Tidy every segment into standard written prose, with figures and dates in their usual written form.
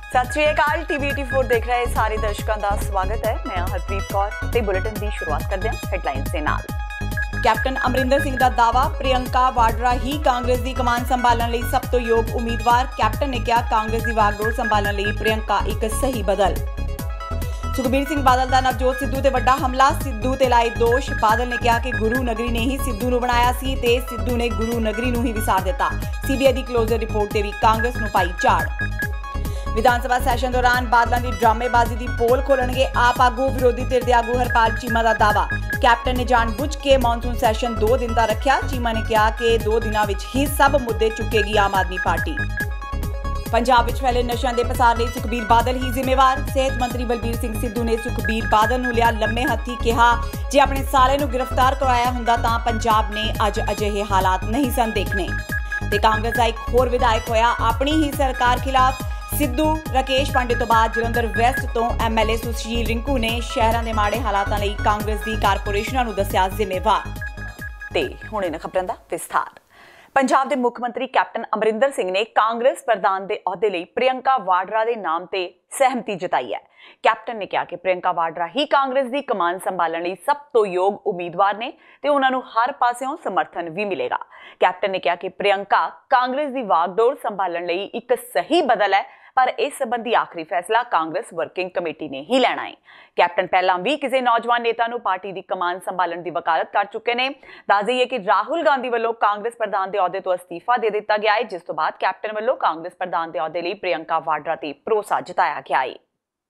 सत श्री अकाल। टीवी 84 देख रहे सारे दर्शकों का स्वागत है। मैं हरप्रीत कौर ते बुलेटिन की शुरुआत करते हैं हेडलाइंस के नाल। कैप्टन अमरिंदर सिंह का दावा, प्रियंका वाड्रा ही कांग्रेस की कमान संभालने लई सब तो योग उम्मीदवार। कैप्टन ने कहा कांग्रेस की वागडोर संभालने लई प्रियंका एक सही बदल। सुखबीर सिंह बादल का नवजोत सिद्धू ते वड्डा हमला, सिद्धू ते लाए दोष। बादल ने कहा कि गुरु नगरी ने ही सिद्धू नूं बनाया सी ते सिद्धू ने गुरु नगरी नूं ही विसार दिता। सीबीआई की क्लोजर रिपोर्ट ते भी कांग्रेस नूं पाई झाड़। विधानसभा सैशन दौरान बादलों की ड्रामेबाजी की पोल खोलणगे आप आगू। विरोधी धिर दे आगू हरपाल चीमा का दावा, कैप्टन ने जानबूझ के मॉनसून सैशन 2 दिन का रखा। चीमा ने कहा कि 2 दिनों विच ही सब मुद्दे चुकेगी आम आदमी पार्टी। पंजाब विच फैले नशा के पसार लई सुखबीर बादल ही जिम्मेवार। सेहत मंत्री बलबीर सिंह सिद्धू ने सुखबीर बादल नूं लिया लम्मे हत्थी, कहा जे अपने साले नूं गिरफ्तार करवाया हुंदा तां पंजाब ने अज अजिहे हालात नहीं सन देखने। ते कांग्रेस का एक होर विधायक होया अपनी ही सरकार खिलाफ। सिद्धू राकेश पांडे तो बाद जलंधर वैस्ट तो एमएलए सुशील रिंकू ने शहरों के माड़े हालातों लई कांग्रेस की कारपोरेशनां नूं दस्सिया जिम्मेवार। ते हुण इन्हां खबरां दा विस्तार। पंजाब के मुख्यमंत्री कैप्टन अमरिंदर सिंह ने कांग्रेस प्रधान के अहुदे लई प्रियंका वाड्रा के नाम से सहमति जताई है। कैप्टन ने कहा कि प्रियंका वाड्रा ही कांग्रेस की कमान संभालने लई सब तो योग उम्मीदवार ने ते उन्हां नूं हर पासियों समर्थन भी मिलेगा। कैप्टन ने कहा कि प्रियंका कांग्रेस की वागडोर संभालने लई एक सही बदल है, पर इस संबंधी आखिरी फैसला कांग्रेस वर्किंग कमेटी ने ही लेना है। कैप्टन पहला भी किसी नौजवान नेता नूं पार्टी की कमान संभालने की वकालत कर चुके हैं। दस दईए कि राहुल गांधी वालों कांग्रेस प्रधान के अहुदे तो अस्तीफा दे दिता गया है, जिस तो बाद कैप्टन वालों कांग्रेस प्रधान के अहुदे लई प्रियंका वाड्रा ते भरोसा जताया गया है।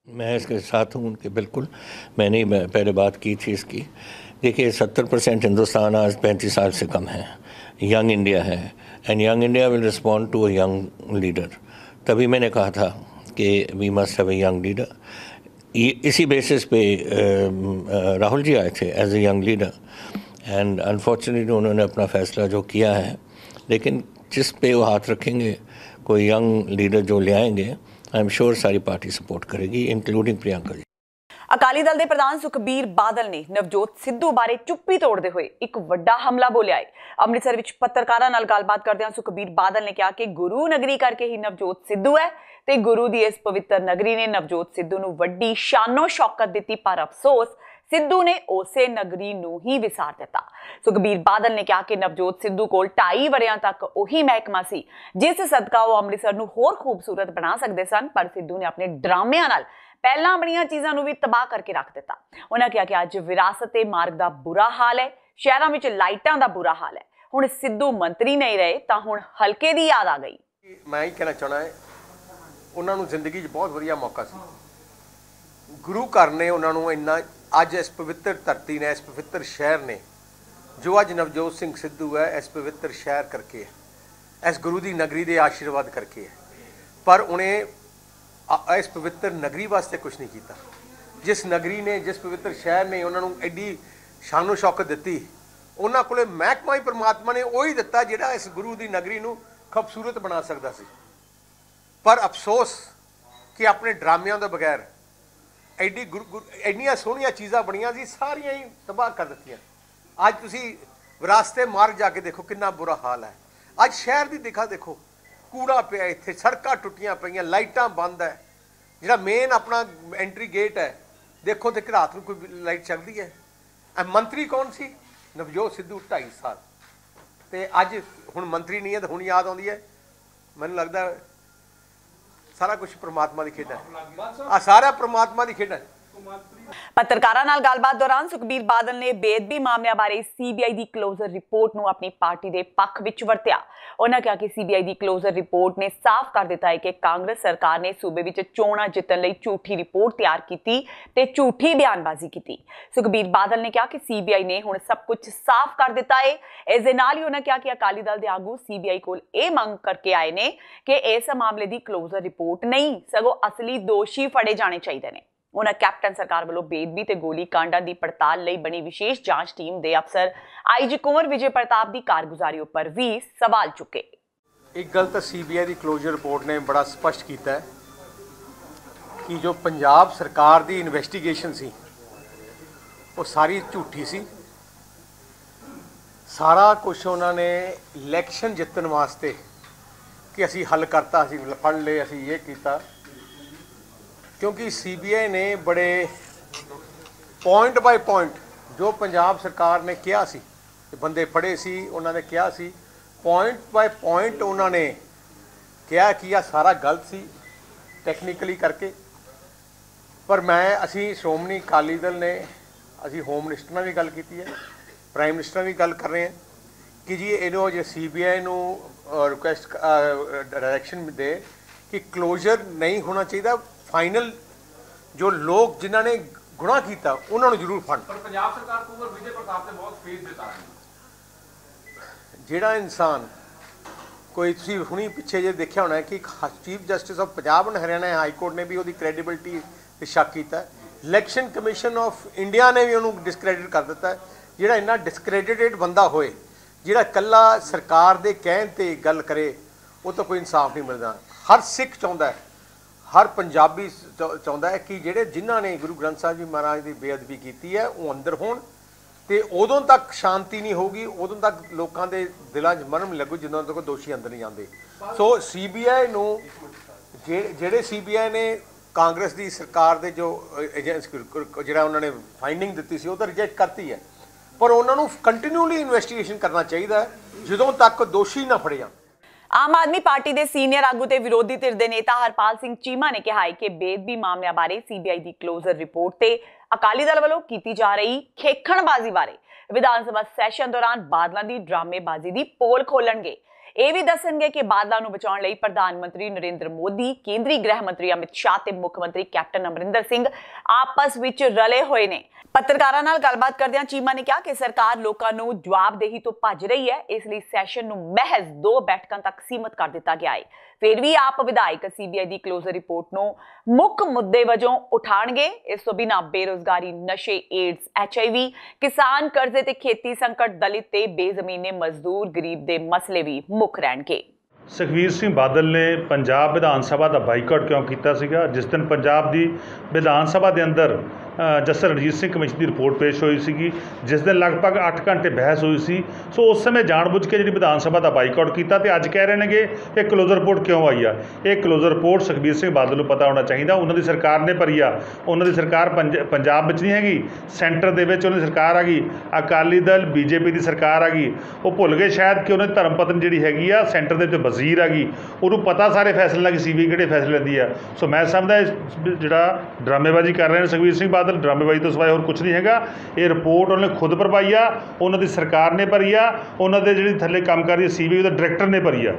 मैं इसके साथ हूँ उनके, बिल्कुल। मैंने पहले बात की थी इसकी। देखिए 70% हिंदुस्तान आज 35 साल से कम है, यंग इंडिया है, and young India will respond to a young leader. तभी मैंने कहा था कि we must have a young leader. इसी बेसिस पे राहुल जी आए थे as a young leader, and unfortunately उन्होंने अपना फैसला जो किया है, लेकिन जिस पे वो हाथ रखेंगे कोई यंग लीडर जो ले आएंगे, आई एम श्योर सारी पार्टी सपोर्ट करेगी, इंक्लूडिंग प्रियंका जी। अकाली दल के प्रधान सुखबीर बादल ने नवजोत सिद्धू बारे चुप्पी तोड़ते हुए एक वड्डा हमला बोलिया है। अमृतसर विच पत्रकारां नाल गलबात करदे सुखबीर बादल ने कहा कि गुरु नगरी करके ही नवजोत सिद्धू है ते गुरु दी इस पवित्र नगरी ने नवजोत सिद्धू नूं वड्डी शानो शौकत दित्ती, पर अफसोस सिद्धू ने उसे नगरी नूं ही विसार दिता। सुखबीर बादल ने कहा कि नवजोत सिद्धू कोल 2.5 वरियां तक उही महकमा सी जिस सदका वो अमृतसर नूं होर खूबसूरत बना सकदे सन, पर सिद्धू ने अपने ड्रामिਆਂ नाल पहला बणियां चीज़ां नूं भी तबाह करके रख दिता। उन्होंने कहा कि अज विरासत ए मार्ग का बुरा हाल है, शहरों में लाइटां का बुरा हाल है। हुण सिद्धू मंत्री नहीं रहे तो हुण हल्के की याद आ गई। मैं ही कहना चाहना है, उन्होंने जिंदगी बहुत वधिया मौका सी। गुरु घर ने उन्होंने इन्ना अज इस पवित्र धरती ने, इस पवित्र शहर ने जो अज नवजोत सिंह सिद्धू है, इस पवित्र शहर करके है, इस गुरु की नगरी के आशीर्वाद करके है। पर उन्हें इस पवित्र नगरी वास्ते कुछ नहीं किया। जिस नगरी ने, जिस पवित्र शहर ने उन्होंने एडी शानो शौकत दी, उन्होंने को महकमा ही परमात्मा ने वही दिता जिहड़ा इस गुरु की नगरी नूं खूबसूरत बना सकता सी। पर अफसोस कि अपने ड्रामिਆਂ तो बगैर एडी एडियां सोहणियां चीज़ां बणियां सी, सारियां ही तबाह कर दित्तियां। अज तुसीं विरासते मार्ग जाके देखो कितना बुरा हाल है। अज शहर की दिखा देखो, कूड़ा पिया इत्थे, सड़कां टुटियां पईयां, लाइटां बंद है। जिहड़ा मेन अपना एंट्री गेट है देखो तो रात को कोई लाइट चलती है। मंत्री कौन सी? नवजोत सिद्धू 2.5 साल ते अज हुण मंत्री नहीं है तो हुण याद आउंदी है। मैनूं लगदा सारा कुछ परमात्मा की खेड है, सारा परमात्मा की खेड है। पत्रकारां नाल गलबात दौरान सुखबीर बादल ने बेअदबी मामलिਆਂ बारे सीबीआई की क्लोजर रिपोर्ट नूं अपनी पार्टी के पक्ष विच वरतिया। उन्होंने कहा कि सीबीआई की क्लोजर रिपोर्ट ने साफ कर दिता है कि कांग्रेस सरकार ने सूबे विच चोणां जितण लई झूठी रिपोर्ट तैयार की ते झूठी बयानबाजी की। सुखबीर बादल ने कहा कि सीबीआई ने हुण सब कुछ साफ कर दिता है। इस दे नाल ही उन्होंने कहा कि अकाली दल के आगू सीबीआई कोल यह मंग करके आए ने कि इस मामले की क्लोजर रिपोर्ट नहीं सगों असली दोषी फड़े जाने चाहिए ने। उन्होंने कैप्टन सरकार वालों बेदबी ते गोली कांडां की पड़ताल लई बनी विशेष जांच टीम के अफसर आईजी कुंवर विजय प्रताप की कारगुजारी पर भी सवाल चुके। एक गल तो सीबीआई की क्लोजर रिपोर्ट ने बड़ा स्पष्ट किया है कि जो पंजाब सरकार की इन्वेस्टिगेशन सी वो सारी झूठी सी। सारा कुछ उन्होंने इलैक्शन जितने वास्ते कि असी हल करता, असी फड़ ले, असी ये किया, क्योंकि सीबीआई ने बड़े पॉइंट बाय पॉइंट जो पंजाब सरकार ने किया सी, बंदे फड़े सी, उन्होंने किया सी, पॉइंट बाय पॉइंट उन्होंने क्या किया सारा गलत सी टैक्नीकली करके। पर मैं असी श्रोमणी अकाली दल ने असी होम मिनिस्टर नाल भी गल की है, प्राइम मिनिस्टर भी गल कर रहे हैं कि जी इन्हों जो सीबीआई नू रिक्वेस्ट डायरैक्शन दे कि क्लोजर नहीं होना चाहिए, फाइनल जो लोग जिन्हों ने गुनाह किया उन्होंने जरूर फंड। पर पंजाब सरकार को विजय प्रताप ने बहुत फेस दिता है। ਜਿਹੜਾ ਇਨਸਾਨ ਕੋਈ ਤੁਸੀਂ ਹੁਣੀ ਪਿੱਛੇ ਜੇ ਦੇਖਿਆ ਹੋਣਾ ਕਿ chief justice of Punjab and Haryana high court ਨੇ ਵੀ ਉਹਦੀ ਕ੍ਰੈਡੀਬਿਲਿਟੀ ਤੇ ਸ਼ੱਕ ਕੀਤਾ, ਇਲੈਕਸ਼ਨ ਕਮਿਸ਼ਨ ਆਫ ਇੰਡੀਆ ਨੇ ਵੀ ਉਹਨੂੰ ਡਿਸਕ੍ਰੈਡਿਟ ਕਰ ਦਿੱਤਾ। ਜਿਹੜਾ ਇੰਨਾ ਡਿਸਕ੍ਰੈਡਿਟਡ ਬੰਦਾ ਹੋਏ, ਜਿਹੜਾ ਇਕੱਲਾ ਸਰਕਾਰ ਦੇ ਕਹਿਣ ਤੇ ਗੱਲ ਕਰੇ, ਉਹ ਤਾਂ ਕੋਈ ਇਨਸਾਫ ਨਹੀਂ ਮਿਲਦਾ। ਹਰ ਸਿੱਖ ਚਾਹੁੰਦਾ, ਹਰ ਪੰਜਾਬੀ ਚਾਹੁੰਦਾ ਹੈ ਕਿ ਜਿਹੜੇ ਜਿਨ੍ਹਾਂ ਨੇ ਗੁਰੂ ਗ੍ਰੰਥ ਸਾਹਿਬ ਜੀ ਮਹਾਰਾਜ ਦੀ ਬੇਅਦਬੀ ਕੀਤੀ ਹੈ ਉਹ ਅੰਦਰ ਹੋਣ, ਤੇ ਉਦੋਂ ਤੱਕ ਸ਼ਾਂਤੀ ਨਹੀਂ ਹੋਊਗੀ, ਉਦੋਂ ਤੱਕ ਲੋਕਾਂ ਦੇ ਦਿਲਾਂ 'ਚ ਮਰਮ ਲੱਗੂ ਜਦੋਂ ਤੱਕ ਦੋਸ਼ੀ ਅੰਦਰ ਨਹੀਂ ਜਾਂਦੇ। ਸੋ ਸੀਬੀਆਈ ਨੂੰ ਜਿਹੜੇ ਸੀਬੀਆਈ ਨੇ ਕਾਂਗਰਸ ਦੀ ਸਰਕਾਰ ਦੇ ਜੋ ਜਿਹੜਾ ਉਹਨਾਂ ਨੇ ਫਾਈਂਡਿੰਗ ਦਿੱਤੀ ਸੀ ਉਹ ਤਾਂ ਰਿਜੈਕਟ ਕਰਤੀ ਹੈ, ਪਰ ਉਹਨਾਂ ਨੂੰ ਕੰਟੀਨਿਊਲੀ ਇਨਵੈਸਟੀਗੇਸ਼ਨ ਕਰਨਾ ਚਾਹੀਦਾ ਜਦੋਂ ਤੱਕ ਦੋਸ਼ੀ ਨਾ ਫੜੇ ਜਾਣ। ਆਮ ਆਦਮੀ ਪਾਰਟੀ ਦੇ ਸੀਨੀਅਰ ਆਗੂ ਤੇ ਵਿਰੋਧੀ ਧਿਰ ਦੇ ਨੇਤਾ ਹਰਪਾਲ ਸਿੰਘ ਚੀਮਾ ਨੇ ਕਿਹਾ ਹੈ ਕਿ ਬੇਅਦਬੀ ਮਾਮਲਿਆਂ ਬਾਰੇ ਸੀਬੀਆਈ ਦੀ ਕਲੋਜ਼ਰ ਰਿਪੋਰਟ ਤੇ ਅਕਾਲੀ ਦਲ ਵੱਲੋਂ ਕੀਤੀ ਜਾ ਰਹੀ ਖੇਖਣਬਾਜ਼ੀ ਬਾਰੇ ਵਿਧਾਨ ਸਭਾ ਸੈਸ਼ਨ ਦੌਰਾਨ ਬਾਦਲਾਂ ਦੀ ਡਰਾਮੇਬਾਜ਼ੀ ਦੀ ਪੋਲ ਖੋਲਣਗੇ। ਇਹ ਵੀ ਦੱਸਣਗੇ ਕਿ ਬਾਦਲਾਂ ਨੂੰ ਬਚਾਉਣ ਲਈ ਪ੍ਰਧਾਨ ਮੰਤਰੀ ਨਰਿੰਦਰ ਮੋਦੀ, ਕੇਂਦਰੀ ਗ੍ਰਹਿ ਮੰਤਰੀ ਅਮਿਤ ਸ਼ਾਹ ਤੇ ਮੁੱਖ ਮੰਤਰੀ ਕੈਪਟਨ ਅਮਰਿੰਦਰ ਸਿੰਘ ਆਪਸ ਵਿੱਚ ਰਲੇ ਹੋਏ ਨੇ। ਪੱਤਰਕਾਰਾਂ ਨਾਲ ਗੱਲਬਾਤ ਕਰਦਿਆਂ ਚੀਮਾ ਨੇ ਕਿਹਾ ਕਿ ਸਰਕਾਰ ਲੋਕਾਂ ਨੂੰ ਜਵਾਬਦੇਹੀ ਤੋਂ ਭੱਜ ਰਹੀ ਹੈ, ਇਸ ਲਈ ਸੈਸ਼ਨ ਨੂੰ ਮਹਿਜ਼ 2 ਬੈਠਕਾਂ ਤੱਕ ਸੀਮਤ ਕਰ ਦਿੱਤਾ ਗਿਆ ਹੈ। ਫਿਰ ਵੀ ਆਪ ਵਿਧਾਇਕ ਸੀਬੀਆਈ ਦੀ ਕਲੋਜ਼ਰ ਰਿਪੋਰਟ ਨੂੰ ਮੁੱਖ ਮੁੱਦੇ ਵਜੋਂ ਉਠਾਣਗੇ। ਇਸ ਤੋਂ ਬਿਨਾਂ ਬੇਰੋਜ਼ਗਾਰੀ, ਨਸ਼ੇ, ਏਡਸ, HIV, ਕਿਸਾਨ ਕਰਜ਼ੇ ਤੇ ਖੇਤੀ ਸੰਕਟ, ਦਲਿਤ ਤੇ ਬੇਜ਼ਮੀਨੇ ਮਜ਼ਦੂਰ ਗਰੀਬ ਦੇ ਮਸਲੇ ਵੀ ਮੁੱਖ ਰਹਿਣਗੇ। ਸੁਖਬੀਰ ਸਿੰਘ ਬਾਦਲ ਨੇ ਪੰਜਾਬ ਵਿਧਾਨ ਸਭਾ ਦਾ ਬਾਈਕਾਟ ਕਿਉਂ ਕੀਤਾ ਸੀਗਾ? ਜਿਸ ਦਿਨ ਪੰਜਾਬ ਦੀ ਵਿਧਾਨ ਸਭਾ ਦੇ ਅੰਦਰ ਜਸਟਿਸ ਰਣਜੀਤ ਸਿੰਘ ਕਮਿਸ਼ਨ ਦੀ ਰਿਪੋਰਟ ਪੇਸ਼ ਹੋਈ ਸੀਗੀ, ਜਿਸ ਦਿਨ ਲਗਭਗ 8 ਘੰਟੇ ਬਹਿਸ ਹੋਈ ਸੀ। ਸੋ ਉਸ ਸਮੇਂ ਜਾਣਬੁੱਝ ਕੇ ਜਿਹੜੀ ਵਿਧਾਨ ਸਭਾ ਦਾ ਬਾਈਕਾਟ ਕੀਤਾ ਤੇ ਅੱਜ ਕਹਿ ਰਹੇ ਨੇਗੇ ਇਹ ਕਲੋਜ਼ਰ ਰਿਪੋਰਟ ਕਿਉਂ ਆਈ ਆ। ਇਹ ਕਲੋਜ਼ਰ ਰਿਪੋਰਟ ਸੁਖਬੀਰ ਸਿੰਘ ਬਾਦਲ ਨੂੰ ਪਤਾ ਹੋਣਾ ਚਾਹੀਦਾ, ਉਹਨਾਂ ਦੀ ਸਰਕਾਰ ਨੇ ਭਰੀ ਆ। ਉਹਨਾਂ ਦੀ ਸਰਕਾਰ ਪੰਜਾਬ ਵਿੱਚ ਨਹੀਂ ਹੈਗੀ, ਸੈਂਟਰ ਦੇ ਵਿੱਚ ਉਹਨਾਂ ਦੀ ਸਰਕਾਰ ਆ ਗਈ, ਅਕਾਲੀ ਦਲ BJP ਦੀ ਸਰਕਾਰ ਆ ਗਈ। ਉਹ ਭੁੱਲ ਗਏ ਸ਼ਾਇਦ ਕਿ ਉਹਨਾਂ ਦੀ ਧਰਮ ਪਤਨੀ ਜਿਹੜੀ ਹੈਗੀ ਆ ਸੈਂਟਰ ਦੇ ਵਿੱਚ ਵਜ਼ੀਰ ਆ ਗਈ, ਉਹਨੂੰ ਪਤਾ ਸਾਰੇ ਫੈਸਲੇ ਲੱਗੇ ਸੀਬੀਆਈ ਕਿਹੜੇ ਫੈਸਲੇ ਲੈਂਦੀ ਆ। ਸੋ ਮੈਂ ਸਮਝਦਾ ਜਿਹੜਾ ਡਰਾਮੇਬਾਜ਼ੀ ਕਰ ਰਹੇ ਨੇ ਸੁਖਬੀਰ ਸਿੰਘ ਬਾਦਲ, ਡਰਾਮੇਬਾਜ਼ੀ ਤੋਂ ਸਿਵਾਏ ਹੋਰ ਕੁਝ ਨਹੀਂ ਹੈਗਾ। ਇਹ ਰਿਪੋਰਟ ਉਹਨੇ ਖੁਦ ਭਰਵਾਈ ਆ, ਉਹਨਾਂ ਦੀ ਸਰਕਾਰ ਨੇ ਭਰੀ ਆ, ਉਹਨਾਂ ਦੇ ਜਿਹੜੀ ਥੱਲੇ ਕੰਮ ਕਰ ਰਹੀ ਸੀਬੀਆਈ ਦਾ ਡਾਇਰੈਕਟਰ ਨੇ ਭਰੀ ਆ।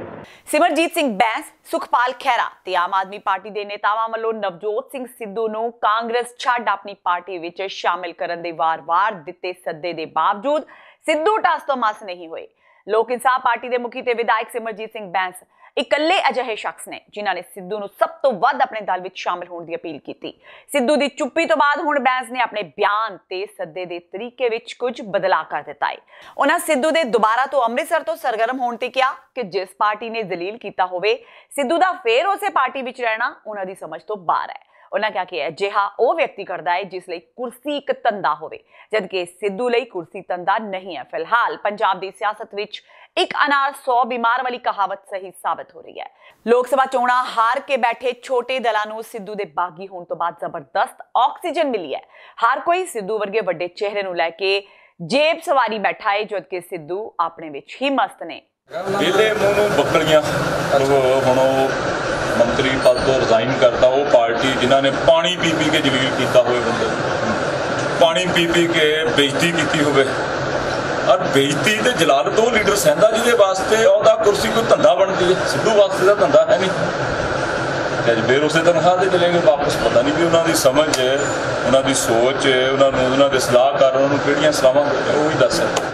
ਸਿਮਰਜੀਤ ਸਿੰਘ ਬੈਂਸ, ਸੁਖਪਾਲ ਖਹਿਰਾ ਤੇ ਆਮ ਆਦਮੀ ਪਾਰਟੀ ਦੇ ਨੇਤਾਵਾਂ ਵੱਲੋਂ ਨਵਜੋਤ ਸਿੰਘ ਸਿੱਧੂ ਨੂੰ ਕਾਂਗਰਸ ਛੱਡ ਆਪਣੀ ਪਾਰਟੀ ਵਿੱਚ ਸ਼ਾਮਿਲ ਕਰਨ ਦੇ ਵਾਰ-ਵਾਰ ਦਿੱਤੇ ਸੱਦੇ ਦੇ ਬਾਵਜੂਦ ਸਿੱਧੂ ਟਸ ਤੋਂ ਮਸ ਨਹੀਂ ਹੋਏ। ਲੋਕ ਇਨਸਾਫ ਪਾਰਟੀ ਦੇ ਮੁਖੀ ਤੇ ਵਿਧਾਇਕ ਸਿਮਰਜੀਤ ਸਿੰਘ ਬੈਂਸ ਇਕੱਲੇ ਅਜਿਹੇ ਸ਼ਖਸ ਨੇ ਜਿਨ੍ਹਾਂ ਨੇ ਸਿੱਧੂ ਨੂੰ ਸਭ ਤੋਂ ਵੱਧ ਆਪਣੇ ਦਲ ਵਿੱਚ ਸ਼ਾਮਿਲ ਹੋਣ ਦੀ ਅਪੀਲ ਕੀਤੀ। ਸਿੱਧੂ ਦੀ ਚੁੱਪੀ ਤੋਂ ਬਾਅਦ ਹੁਣ ਬੈਂਸ ਨੇ ਆਪਣੇ ਬਿਆਨ ਤੇ ਸੱਦੇ ਦੇ ਤਰੀਕੇ ਵਿੱਚ ਕੁਝ ਬਦਲਾਅ ਕਰ ਦਿੱਤਾ ਹੈ। ਉਹਨਾਂ ਸਿੱਧੂ ਦੇ ਦੁਬਾਰਾ ਤੋਂ ਅੰਮ੍ਰਿਤਸਰ ਤੋਂ ਸਰਗਰਮ ਹੋਣ ਤੇ ਕਿਹਾ ਕਿ ਜਿਸ ਪਾਰਟੀ ਨੇ ਜ਼ਲੀਲ ਕੀਤਾ ਹੋਵੇ, ਸਿੱਧੂ ਦਾ ਫੇਰ ਉਸੇ ਪਾਰਟੀ ਵਿੱਚ ਰਹਿਣਾ ਉਹਨਾਂ ਦੀ ਸਮਝ ਤੋਂ ਬਾਹਰ ਹੈ। ਉਹਨਾਂ ਕਿਹਾ ਕਿ ਅਜਿਹਾ ਉਹ ਵਿਅਕਤੀ ਕਰਦਾ ਹੈ ਜਿਸ ਲਈ ਕੁਰਸੀ ਇੱਕ ਧੰਦਾ ਹੋਵੇ, ਜਦਕਿ ਸਿੱਧੂ ਲਈ ਕੁਰਸੀ ਧੰਦਾ ਨਹੀਂ ਹੈ। ਫਿਲਹਾਲ ਪੰਜਾਬ ਦੀ ਸਿਆਸਤ ਵਿੱਚ ਇੱਕ ਅਨਾਰ 100 ਬਿਮਾਰ ਵਾਲੀ ਕਹਾਵਤ ਸਹੀ ਸਾਬਤ ਹੋ ਰਹੀ ਹੈ। ਲੋਕ ਸਭਾ ਚੋਣਾਂ ਹਾਰ ਕੇ ਬੈਠੇ ਛੋਟੇ ਦਲਾਂ ਨੂੰ ਸਿੱਧੂ ਦੇ ਬਾਗੀ ਹੋਣ ਤੋਂ ਬਾਅਦ ਜ਼ਬਰਦਸਤ ਆਕਸੀਜਨ ਮਿਲੀ ਹੈ। ਹਰ ਕੋਈ ਸਿੱਧੂ ਵਰਗੇ ਵੱਡੇ ਚਿਹਰੇ ਨੂੰ ਲੈ ਕੇ ਜੇਬ ਸਵਾਰੀ ਬੈਠਾ ਹੈ, ਜਦਕਿ ਸਿੱਧੂ ਆਪਣੇ ਵਿੱਚ ਹੀ ਮਸਤ ਨੇ। ਇਹਦੇ ਮੂੰਹ ਨੂੰ ਬੱਕਰੀਆਂ ਹੁਣ ਉਹ ਮੰਤਰੀ ਪਦ ਤੋਂ ਰਿਜ਼ਾਈਨ ਕਰਤਾ। ਉਹ ਪਾਰਟੀ ਜਿਨ੍ਹਾਂ ਨੇ ਪਾਣੀ ਪੀ ਪੀ ਕੇ ਜਲੀਲ ਕੀਤਾ ਹੋਵੇ, ਬੰਦੇ ਪਾਣੀ ਪੀ ਪੀ ਕੇ ਬੇਇੱਜ਼ਤੀ ਕੀਤੀ ਹੋਵੇ, ਔਰ ਬੇਇੱਜ਼ਤੀ ਤੇ ਜਲਾਲਤ ਉਹ ਲੀਡਰ ਸਹਿੰਦਾ ਜਿਹਦੇ ਵਾਸਤੇ ਉਹਦਾ ਕੁਰਸੀ ਕੋਈ ਧੰਦਾ ਬਣਦੀ ਹੈ। ਸਿੱਧੂ ਵਾਸਤੇ ਦਾ ਧੰਦਾ ਹੈ ਨਹੀਂ। ਅੱਜ ਫਿਰ ਉਸੇ ਤਨਖਾਹ ਤੇ ਚਲੇਗੇ ਵਾਪਸ। ਪਤਾ ਨਹੀਂ ਵੀ ਉਹਨਾਂ ਦੀ ਸਮਝ, ਉਹਨਾਂ ਦੀ ਸੋਚ, ਉਹਨਾਂ ਦੇ ਸਲਾਹਕਾਰ ਉਹਨਾਂ ਨੂੰ ਕਿਹੜੀਆਂ ਸਲਾਹਾਂ ਉਹ ਹੀ ਦੱਸ ਸਕਦੇ।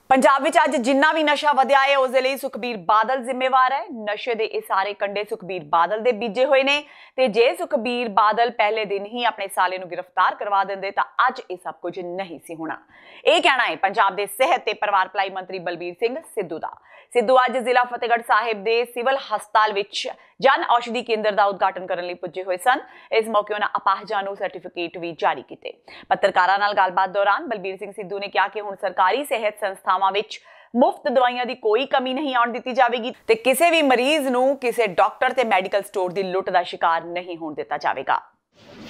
ਪੰਜਾਬ ਵਿੱਚ ਅੱਜ ਜਿੰਨਾ ਵੀ ਨਸ਼ਾ ਵਧਿਆ ਹੈ ਉਸ ਦੇ ਲਈ ਸੁਖਬੀਰ ਬਾਦਲ ਜ਼ਿੰਮੇਵਾਰ ਹੈ। ਨਸ਼ੇ ਦੇ ਇਹ ਸਾਰੇ ਕੰਡੇ ਸੁਖਬੀਰ ਬਾਦਲ ਦੇ ਬੀਜੇ ਹੋਏ ਨੇ ਤੇ ਜੇ ਸੁਖਬੀਰ ਬਾਦਲ ਪਹਿਲੇ ਦਿਨ ਹੀ ਆਪਣੇ ਸਾਲੇ ਨੂੰ ਗ੍ਰਿਫਤਾਰ ਕਰਵਾ ਦਿੰਦੇ ਤਾਂ ਅੱਜ ਇਹ ਸਭ ਕੁਝ ਨਹੀਂ ਸੀ ਹੋਣਾ। ਇਹ ਕਹਿਣਾ ਹੈ ਪੰਜਾਬ ਦੇ ਸਿਹਤ ਤੇ ਪਰਿਵਾਰ ਭਲਾਈ ਮੰਤਰੀ ਬਲਬੀਰ ਸਿੰਘ ਸਿੱਧੂ ਦਾ। ਸਿੱਧੂ ਅੱਜ ਜ਼ਿਲ੍ਹਾ ਫਤਿਹਗੜ੍ਹ ਸਾਹਿਬ ਦੇ ਸਿਵਲ ਹਸਪਤਾਲ ਵਿੱਚ ਜਨ ਔਸ਼ਧੀ ਕੇਂਦਰ ਦਾ ਉਦਘਾਟਨ ਕਰਨ ਲਈ ਪੁੱਜੇ ਹੋਏ ਸਨ। ਇਸ ਮੌਕੇ ਉਹਨਾਂ ਅਪਾਹਜਾਂ ਨੂੰ ਸਰਟੀਫਿਕੇਟ ਵੀ ਜਾਰੀ ਕੀਤੇ। ਪੱਤਰਕਾਰਾਂ ਨਾਲ ਗੱਲਬਾਤ ਦੌਰਾਨ ਬਲਬੀਰ ਸਿੰਘ ਸਿੱਧੂ ਨੇ ਕਿਹਾ ਕਿ ਹੁਣ ਸਰਕਾਰੀ ਸਿਹਤ ਸੰਸਥਾਵਾਂ ਵਿੱਚ ਮੁਫਤ ਦਵਾਈਆਂ ਦੀ ਕੋਈ ਕਮੀ ਨਹੀਂ ਆਉਣ ਦਿੱਤੀ ਜਾਵੇਗੀ ਤੇ ਕਿਸੇ ਵੀ ਮਰੀਜ਼ ਨੂੰ ਕਿਸੇ ਡਾਕਟਰ ਤੇ ਮੈਡੀਕਲ ਸਟੋਰ ਦੀ ਲੁੱਟ ਦਾ ਸ਼ਿਕਾਰ ਨਹੀਂ ਹੋਣ ਦਿੱਤਾ ਜਾਵੇਗਾ।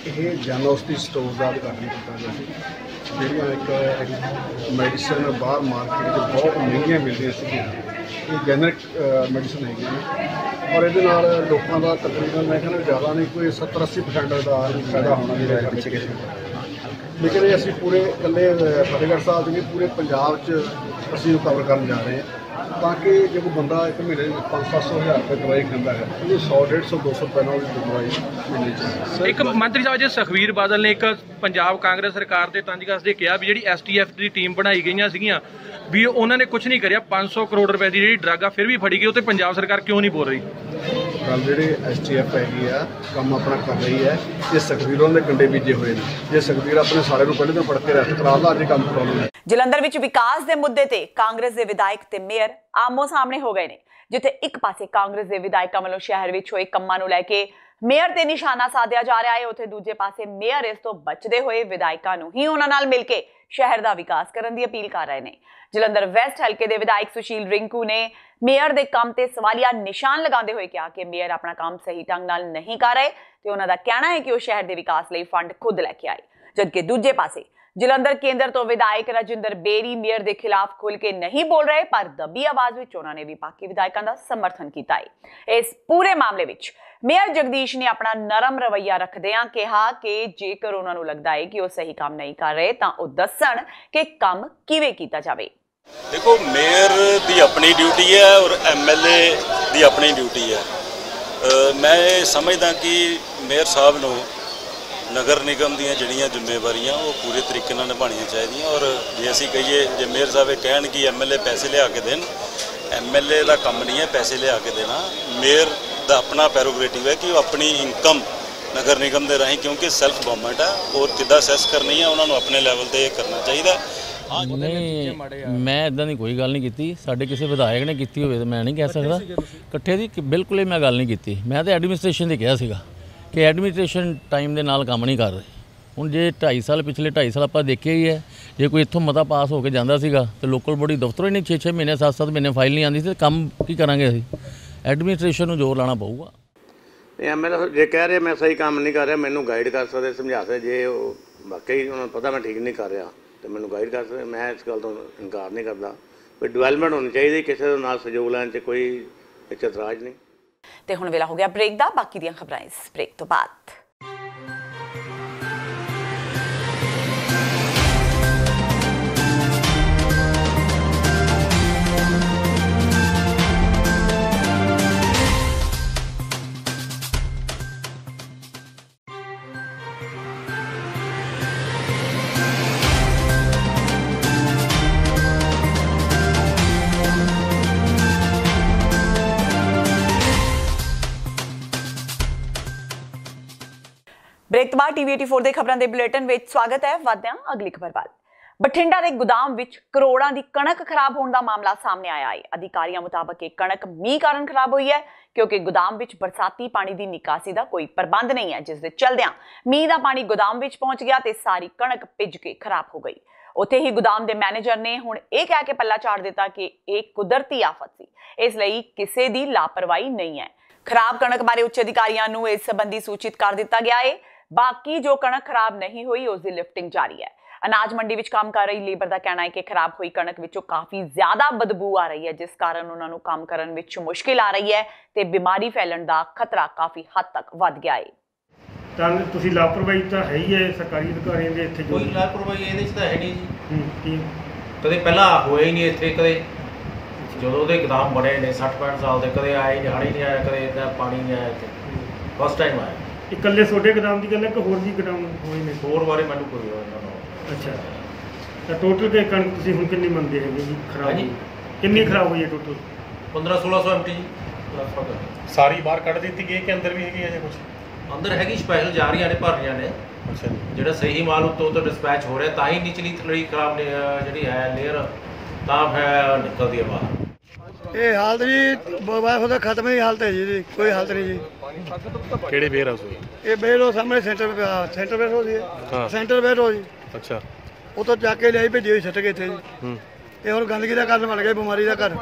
ਇਹ ਜਨ ਔਸ਼ਧੀ ਸਟੋਰ ਦਾ ਉਦਘਾਟਨ ਕੀਤਾ ਗਿਆ ਸੀ, ਜਿਹੜੀਆਂ ਇੱਕ ਮੈਡੀਸਨ ਬਾਹਰ ਮਾਰਕੀਟ 'ਚ ਬਹੁਤ ਮਹਿੰਗੀਆਂ ਮਿਲਦੀਆਂ ਸੀਗੀਆਂ। ਇਹ ਜੈਨਰਿਕ ਮੈਡੀਸਨ ਹੈਗੀਆਂ ਨੇ ਔਰ ਇਹਦੇ ਨਾਲ ਲੋਕਾਂ ਦਾ ਤਕਰੀਬਨ ਮੈਂ ਕਹਿੰਦਾ ਜ਼ਿਆਦਾ ਨਹੀਂ ਕੋਈ 70-80% ਦਾ ਫਾਇਦਾ ਹੋਣਾ ਜਿਹੜਾ ਪਿੱਛੇ ਕਿਸੇ ਲੇਕਿਨ ਇਹ ਅਸੀਂ ਪੂਰੇ ਇਕੱਲੇ ਫਤਿਹਗੜ੍ਹ ਸਾਹਿਬ ਦੇ ਨਹੀਂ ਪੂਰੇ ਪੰਜਾਬ 'ਚ ਅਸੀਂ ਉਹ ਕਵਰ ਕਰਨ ਜਾ ਰਹੇ ਹਾਂ, ਤਾਂ ਕਿ ਜੇ ਕੋਈ ਬੰਦਾ ਇੱਕ ਮਹੀਨੇ 500-700 ਹਜ਼ਾਰ ਰੁਪਏ ਦਵਾਈ ਖਾਂਦਾ ਹੈ ਉਹਨੂੰ 100-150-200 ਰੁਪਏ ਨਾਲ ਉਹਦੀ ਦਵਾਈ ਮਿਲਣੀ ਚਾਹੀਦੀ। ਇੱਕ ਮੰਤਰੀ ਸਾਹਿਬ ਜੀ ਸੁਖਬੀਰ ਬਾਦਲ ਨੇ ਇੱਕ ਪੰਜਾਬ ਕਾਂਗਰਸ ਸਰਕਾਰ ਦੇ ਤੰਜ ਕੱਸਦੇ ਕਿਹਾ ਵੀ ਜਿਹੜੀ STF ਦੀ ਟੀਮ ਬਣਾਈ ਗਈਆਂ ਸੀਗੀਆਂ ਵੀ ਉਹਨਾਂ ਨੇ ਕੁਝ ਨਹੀਂ ਕਰਿਆ, 500 ਕਰੋੜ ਰੁਪਏ ਦੀ ਜਿਹੜੀ ਡਰੱਗ ਆ ਫਿਰ ਵੀ ਫੜੀ ਗਈ, ਉਹ ਤੇ ਪੰਜਾਬ ਸਰਕਾਰ ਕਿਉਂ ਨਹੀਂ ਬੋਲ ਰਹੀ? ਗੱਲ ਜਿਹੜੀ STF ਹੈਗੀ ਆ ਕੰਮ ਆਪਣਾ ਕਰ ਰਹੀ ਹੈ, ਇਹ ਸੁਖਬੀਰ ਦੇ ਕੰਡੇ ਬੀਜੇ ਹੋਏ ਨੇ। ਜੇ ਸੁਖਬੀਰ ਆਪਣੇ ਸਾਰੇ ਨੂੰ ਪਹਿਲੇ ਤੋਂ ਫੜ ਕੇ ਰੈਸਟ ਕਰਾ ਲਾ, ਅੱਜ ਕੰਮ ਕਰਾਉਣਾ ਹੈ। ਜਲੰਧਰ ਵਿੱਚ ਵਿਕਾਸ ਦੇ ਮੁੱਦੇ ਤੇ ਕਾਂਗਰਸ ਦੇ ਵਿਧਾਇਕ ਤੇ ਮੇਅਰ ਆਮੋ ਸਾਹਮਣੇ ਹੋ ਗਏ ਨੇ, ਜਿੱਥੇ ਇੱਕ ਪਾਸੇ ਕਾਂਗਰਸ ਦੇ ਵਿਧਾਇਕਾਂ ਵੱਲੋਂ ਸ਼ਹਿਰ ਵਿੱਚ ਹੋਏ ਕੰਮਾਂ ਨੂੰ ਲੈ ਕੇ ਮੇਅਰ ਤੇ ਨਿਸ਼ਾਨਾ ਸਾਧਿਆ ਜਾ ਰਿਹਾ ਹੈ, ਉੱਥੇ ਦੂਜੇ ਪਾਸੇ ਮੇਅਰ ਇਸ ਤੋਂ ਬਚਦੇ ਹੋਏ ਵਿਧਾਇਕਾਂ ਨੂੰ ਹੀ ਉਹਨਾਂ ਨਾਲ ਮਿਲ ਕੇ ਸ਼ਹਿਰ ਦਾ ਵਿਕਾਸ ਕਰਨ ਦੀ ਅਪੀਲ ਕਰ ਰਹੇ ਨੇ। ਜਲੰਧਰ ਵੈਸਟ ਹਲਕੇ ਦੇ ਵਿਧਾਇਕ ਸੁਸ਼ੀਲ ਰਿੰਕੂ ਨੇ ਮੇਅਰ ਦੇ ਕੰਮ ਤੇ ਸਵਾਲੀਆ ਨਿਸ਼ਾਨ ਲਗਾਉਂਦੇ ਹੋਏ ਕਿਹਾ ਕਿ ਮੇਅਰ ਆਪਣਾ ਕੰਮ ਸਹੀ ਢੰਗ ਨਾਲ ਨਹੀਂ ਕਰ ਰਹੇ ਤੇ ਉਹਨਾਂ ਦਾ ਕਹਿਣਾ ਹੈ ਕਿ ਉਹ ਸ਼ਹਿਰ ਦੇ ਵਿਕਾਸ ਲਈ ਫੰਡ ਖੁਦ ਲੈ ਕੇ ਆਏ, ਜਦਕਿ ਦੂਜੇ ਪਾਸੇ ਜਲੰਧਰ ਕੇਂਦਰ ਤੋਂ ਵਿਧਾਇਕ ਰਾਜਿੰਦਰ ਬੇਰੀ ਮੇਅਰ ਦੇ ਖਿਲਾਫ ਖੁੱਲ ਕੇ ਨਹੀਂ ਬੋਲ ਰਹੇ, ਪਰ ਦੱਬੀ ਆਵਾਜ਼ ਵਿੱਚ ਉਹਨਾਂ ਨੇ ਵੀ ਬਾਕੀ ਵਿਧਾਇਕਾਂ ਦਾ ਸਮਰਥਨ ਕੀਤਾ ਹੈ। ਇਸ ਪੂਰੇ ਮਾਮਲੇ ਵਿੱਚ ਮੇਅਰ ਜਗਦੀਸ਼ ਨੇ ਆਪਣਾ ਨਰਮ ਰਵੱਈਆ ਰੱਖਦਿਆਂ ਕਿਹਾ ਕਿ ਜੇਕਰ ਉਹਨਾਂ ਨੂੰ ਲੱਗਦਾ ਹੈ ਕਿ ਉਹ ਸਹੀ ਕੰਮ ਨਹੀਂ ਕਰ ਰਹੇ ਤਾਂ ਉਹ ਦੱਸਣ ਕਿ ਕੰਮ ਕਿਵੇਂ ਕੀਤਾ ਜਾਵੇ। ਦੇਖੋ, ਮੇਅਰ ਦੀ ਆਪਣੀ ਡਿਊਟੀ ਹੈ ਔਰ MLA ਦੀ ਆਪਣੀ ਡਿਊਟੀ ਹੈ। ਮੈਂ ਸਮਝਦਾ ਕਿ ਮੇਅਰ ਸਾਹਿਬ ਨੂੰ ਨਗਰ ਨਿਗਮ ਦੀਆਂ ਜਿਹੜੀਆਂ ਜ਼ਿੰਮੇਵਾਰੀਆਂ ਉਹ ਪੂਰੇ ਤਰੀਕੇ ਨਾਲ ਨਿਭਾਉਣੀਆਂ ਚਾਹੀਦੀਆਂ। ਔਰ ਜੇ ਅਸੀਂ ਕਹੀਏ, ਜੇ ਮੇਅਰ ਸਾਹਿਬ ਇਹ ਕਹਿਣ ਕਿ MLA ਪੈਸੇ ਲਿਆ ਕੇ ਦੇਣ, MLA ਦਾ ਕੰਮ ਨਹੀਂ ਹੈ ਪੈਸੇ ਲਿਆ ਕੇ ਦੇਣਾ। ਮੇਅਰ ਦਾ ਆਪਣਾ ਪੈਰੋਗੇਟਿਵ ਹੈ ਕਿ ਉਹ ਆਪਣੀ ਇਨਕਮ ਨਗਰ ਨਿਗਮ ਦੇ ਰਾਹੀਂ, ਕਿਉਂਕਿ ਸੈਲਫ ਗਵਰਨਮੈਂਟ ਹੈ, ਔਰ ਕਿੱਦਾਂ ਅਸੈਸ ਕਰਨੀ ਹੈ ਉਹਨਾਂ ਨੂੰ ਆਪਣੇ ਲੈਵਲ ਤੇ ਕਰਨਾ ਚਾਹੀਦਾ। ਨਹੀਂ, ਮੈਂ ਇਦਾਂ ਦੀ ਕੋਈ ਗੱਲ ਨਹੀਂ ਕੀਤੀ। ਸਾਡੇ ਕਿਸੇ ਵਿਧਾਇਕ ਨੇ ਕੀਤੀ ਹੋਵੇ ਤਾਂ ਮੈਂ ਨਹੀਂ ਕਹਿ ਸਕਦਾ। ਇਕੱਠੇ ਦੀ ਬਿਲਕੁਲ ਹੀ ਮੈਂ ਗੱਲ ਨਹੀਂ ਕੀਤੀ। ਮੈਂ ਤਾਂ ਐਡਮਿਨਿਸਟ੍ਰੇਸ਼ਨ ਦੇ ਕਿਹਾ ਸੀਗਾ ਕਿ ਐਡਮਿਨਿਸਟ੍ਰੇਸ਼ਨ ਟਾਈਮ ਦੇ ਨਾਲ ਕੰਮ ਨਹੀਂ ਕਰ ਰਹੇ। ਹੁਣ ਜੇ 2.5 ਸਾਲ ਪਿਛਲੇ 2.5 ਸਾਲ ਆਪਾਂ ਦੇਖਿਆ ਹੀ ਹੈ, ਜੇ ਕੋਈ ਇੱਥੋਂ ਮਤਾ ਪਾਸ ਹੋ ਕੇ ਜਾਂਦਾ ਸੀਗਾ ਤੇ ਲੋਕਲ ਬੋਡੀ ਦਫ਼ਤਰੋਂ ਹੀ ਨਹੀਂ 6-6 ਮਹੀਨੇ 7-7 ਮਹੀਨੇ ਫਾਈਲ ਨਹੀਂ ਆਉਂਦੀ ਸੀ, ਕੰਮ ਕੀ ਕਰਾਂਗੇ ਅਸੀਂ? ਐਡਮਿਨਿਸਟ੍ਰੇਸ਼ਨ ਨੂੰ ਜ਼ੋਰ ਲਾਉਣਾ ਪਊਗਾ। MLA ਜੇ ਕਹਿ ਰਹੇ ਮੈਂ ਸਹੀ ਕੰਮ ਨਹੀਂ ਕਰ ਰਿਹਾ, ਮੈਨੂੰ ਗਾਈਡ ਕਰ ਸਕਦੇ, ਸਮਝਾ ਸਕਦੇ। ਜੇ ਉਹ ਵਾਕਈ ਉਹਨਾਂ ਨੂੰ ਪਤਾ ਮੈਂ ਠੀਕ ਨਹੀਂ ਕਰ ਰਿਹਾ ਤੇ ਮੈਨੂੰ ਗਾਈਡ ਕਰ ਸਕਦੇ। ਮੈਂ ਇਸ ਗੱਲ ਤੋਂ ਇਨਕਾਰ ਨਹੀਂ ਕਰਦਾ। ਕੋਈ ਡਿਵੈਲਪਮੈਂਟ ਹੋਣੀ ਚਾਹੀਦੀ, ਕਿਸੇ ਦੇ ਨਾਲ ਸਹਿਯੋਗ ਲੈਣ 'ਚ ਕੋਈ ਇਤਰਾਜ਼ ਨਹੀਂ। ਤੇ ਹੁਣ ਵੇਲਾ ਹੋ ਗਿਆ ਬ੍ਰੇਕ ਦਾ, ਬਾਕੀ ਦੀਆਂ ਖਬਰਾਂ ਇਸ ਬ੍ਰੇਕ ਤੋਂ ਬਾਅਦ। ਬ੍ਰੇਕ ਤੋਂ ਬਾਅਦ TV 84 ਦੇ ਖਬਰਾਂ ਦੇ ਬੁਲੇਟਿਨ ਵਿੱਚ ਸਵਾਗਤ ਹੈ। ਵਧਦੇ ਹਾਂ ਅਗਲੀ ਖਬਰ ਵੱਲ। ਬਠਿੰਡਾ ਦੇ ਗੋਦਾਮ ਵਿੱਚ ਕਰੋੜਾਂ ਦੀ ਕਣਕ ਖਰਾਬ ਹੋਣ ਦਾ ਮਾਮਲਾ ਸਾਹਮਣੇ ਆਇਆ ਹੈ। ਅਧਿਕਾਰੀਆਂ ਮੁਤਾਬਕ ਇਹ ਕਣਕ ਮੀਂਹ ਕਾਰਨ ਖਰਾਬ ਹੋਈ ਹੈ, ਕਿਉਂਕਿ ਗੋਦਾਮ ਵਿੱਚ ਬਰਸਾਤੀ ਪਾਣੀ ਦੀ ਨਿਕਾਸੀ ਦਾ ਕੋਈ ਪ੍ਰਬੰਧ ਨਹੀਂ ਹੈ, ਜਿਸ ਦੇ ਚਲਦਿਆਂ ਮੀਂਹ ਦਾ ਪਾਣੀ ਗੋਦਾਮ ਵਿੱਚ ਪਹੁੰਚ ਗਿਆ ਤੇ ਸਾਰੀ ਕਣਕ ਭਿੱਜ ਕੇ ਖਰਾਬ ਹੋ ਗਈ। ਉੱਥੇ ਹੀ ਗੋਦਾਮ ਦੇ ਮੈਨੇਜਰ ਨੇ ਹੁਣ ਇਹ ਕਹਿ ਕੇ ਪੱਲਾ ਝਾੜ ਦਿੱਤਾ ਕਿ ਇਹ ਕੁਦਰਤੀ ਆਫਤ ਸੀ, ਇਸ ਲਈ ਕਿਸੇ ਦੀ ਲਾਪਰਵਾਹੀ ਨਹੀਂ ਹੈ। ਖਰਾਬ ਕਣਕ ਬਾਰੇ ਉੱਚ ਅਧਿਕਾਰੀਆਂ ਨੂੰ ਇਸ ਸੰਬੰਧੀ ਸੂਚਿਤ ਕਰ ਦਿੱਤਾ ਗਿਆ ਹੈ। ਬਾਕੀ ਜੋ ਕਣਕ ਖਰਾਬ ਨਹੀਂ ਹੋਈ ਉਸ ਦੀ ਲਿਫਟਿੰਗ ਜਾਰੀ ਹੈ। ਅਨਾਜ ਮੰਡੀ ਵਿੱਚ ਕੰਮ ਕਰ ਰਹੀ ਲੇਬਰ ਦਾ ਕਹਿਣਾ ਹੈ ਕਿ ਖਰਾਬ ਹੋਈ ਕਣਕ ਵਿੱਚੋਂ ਕਾਫੀ ਜ਼ਿਆਦਾ ਬਦਬੂ ਆ ਰਹੀ ਹੈ, ਜਿਸ ਕਾਰਨ ਉਹਨਾਂ ਨੂੰ ਕੰਮ ਕਰਨ ਵਿੱਚ ਮੁਸ਼ਕਿਲ ਆ ਰਹੀ ਹੈ ਤੇ ਬਿਮਾਰੀ ਫੈਲਣ ਦਾ ਖਤਰਾ ਕਾਫੀ ਹੱਦ ਤੱਕ ਵੱਧ ਗਿਆ ਹੈ। ਤਾਂ ਤੁਸੀਂ ਲਾਪਰਵਾਹੀ ਤਾਂ ਹੈ ਹੀ ਹੈ ਸਰਕਾਰੀ ਅਧਿਕਾਰੀਆਂ ਦੇ ਇੱਥੇ। ਕੋਈ ਲਾਪਰਵਾਹੀ ਇਹਦੇ 'ਚ ਤਾਂ ਹੈ ਨਹੀਂ ਜੀ, ਕਦੇ ਪਹਿਲਾਂ ਹੋਇਆ ਹੀ ਨਹੀਂ ਇੱਥੇ। ਕਦੇ ਜਦੋਂ ਦੇ ਗੋਦਾਮ ਬਣੇ ਨੇ 60-65 ਸਾਲ ਦੇ, ਕਦੇ ਆਏ ਦਿਹਾੜੀ ਨਹੀਂ ਆਇਆ, ਕਦੇ ਇੱਦਾਂ ਪਾਣੀ ਨਹੀਂ ਆਇਆ ਇੱਥੇ। ਫਸਟ ਟਾਈਮ ਆਇਆ। ਇਕੱਲੇ ਛੋਟੇ ਗੋਦਾਮ ਦੀ ਗੱਲ ਹੈ ਕਿ ਹੋਰ ਵੀ ਗੋਦਾਮ ਹੋਏ ਨੇ? ਹੋਰ ਬਾਰੇ ਮੈਨੂੰ ਕੋਈ ਅੱਛਾ, ਤਾਂ ਟੋਟਲ ਤੇ ਕਣਕ ਤੁਸੀਂ ਹੁਣ ਕਿੰਨੀ ਮੰਗਦੇ ਹੈਗੇ ਜੀ ਖਰਾਬ? ਜੀ ਕਿੰਨੀ ਖਰਾਬ ਹੋਈ ਹੈ ਟੋਟਲ? 1500-1600 MT ਜੀ। ਸਾਰੀ ਬਾਹਰ ਕੱਢ ਦਿੱਤੀ ਗਈ ਕਿ ਅੰਦਰ ਵੀ ਹੈਗੀ ਹੈ? ਕੁਝ ਅੰਦਰ ਹੈਗੀ, ਸਪੈਸ਼ਲ ਜਾ ਰਹੀਆਂ ਨੇ, ਭਰ ਰਹੀਆਂ ਨੇ। ਅੱਛਾ, ਜਿਹੜਾ ਸਹੀ ਮਾਲ ਉੱਤੋਂ ਡਿਸਪੈਚ ਹੋ ਰਿਹਾ, ਤਾਂ ਹੀ ਨਿਚਲੀ ਥੋੜੀ ਖਰਾਬ ਜਿਹੜੀ ਹੈ ਲੇਅਰ ਤਾਂ ਫਿਰ ਨਿਕਲਦੀ ਹੈ ਬਾਹਰ। ਇਹ ਹਾਲਤ ਜੀ ਵਾਈਫ ਦਾ ਖਤਮ ਹੀ ਹਾਲਤ ਹੈ ਜੀ, ਕੋਈ ਹਾਲਤ ਨਹੀਂ ਜੀ। ਕਿਹੜੇ ਵੇਅਰ ਹਾਊਸ? ਇਹ ਵੇਅਰ ਹਾਊਸ ਸਾਹਮਣੇ ਸੈਂਟਰ ਵੇਅਰ ਹਾਊਸ ਜੀ, ਸੈਂਟਰ ਵੇਅਰ ਹਾਊਸ ਜੀ। ਅੱਛਾ, ਉਹ ਤੋਂ ਚੱਕ ਕੇ ਲਿਆਈ ਭੇਜੀ ਹੋਈ ਸੱਟ ਕੇ ਇੱਥੇ ਜੀ। ਇਹ ਹੁਣ ਗੰਦਗੀ ਦਾ ਕਾਰਨ ਬਣ ਗਿਆ, ਬਿਮਾਰੀ ਦਾ ਘਰ।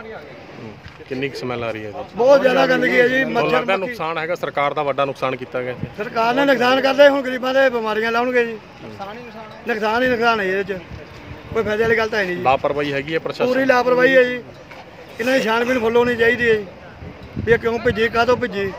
ਕਿੰਨੀ ਸਮੈਲ ਆ ਰਹੀ ਹੈ? ਬਹੁਤ ਜ਼ਿਆਦਾ ਗੰਦਗੀ ਹੈ ਜੀ। ਮੱਛਰ ਲੱਗਦਾ ਨੁਕਸਾਨ ਹੈਗਾ, ਸਰਕਾਰ ਦਾ ਵੱਡਾ ਨੁਕਸਾਨ ਕੀਤਾ ਗਿਆ। ਸਰਕਾਰ ਨੇ ਨੁਕਸਾਨ ਕਰਦੇ, ਹੁਣ ਗਰੀਬਾਂ ਦੇ ਬਿਮਾਰੀਆਂ ਲਾਉਣਗੇ ਜੀ। ਨੁਕਸਾਨ ਹੀ ਨੁਕਸਾਨ ਹੈ ਇਹਦੇ 'ਚ, ਕੋਈ ਫਾਇਦੇ ਵਾਲੀ ਗੱਲ ਤਾਂ ਹੈ ਨਹੀਂ ਜੀ। ਲਾਪਰਵਾਹੀ ਹੈਗੀ ਹੈ ਪ੍ਰਸ਼ਾਸਨ, ਪੂਰੀ ਲਾਪਰਵਾਹੀ ਹੈ ਜੀ। ਇਹਨਾਂ ਦੀ ਛਾਣਬੀਣ ਫੁੱਲ ਹੋਣੀ ਚਾਹੀਦੀ ਹੈ ਜੀ, ਵੀ ਇਹ ਕਿਉਂ ਭੇਜੀ, ਕਾਹਤੋਂ ਭੇਜੀ।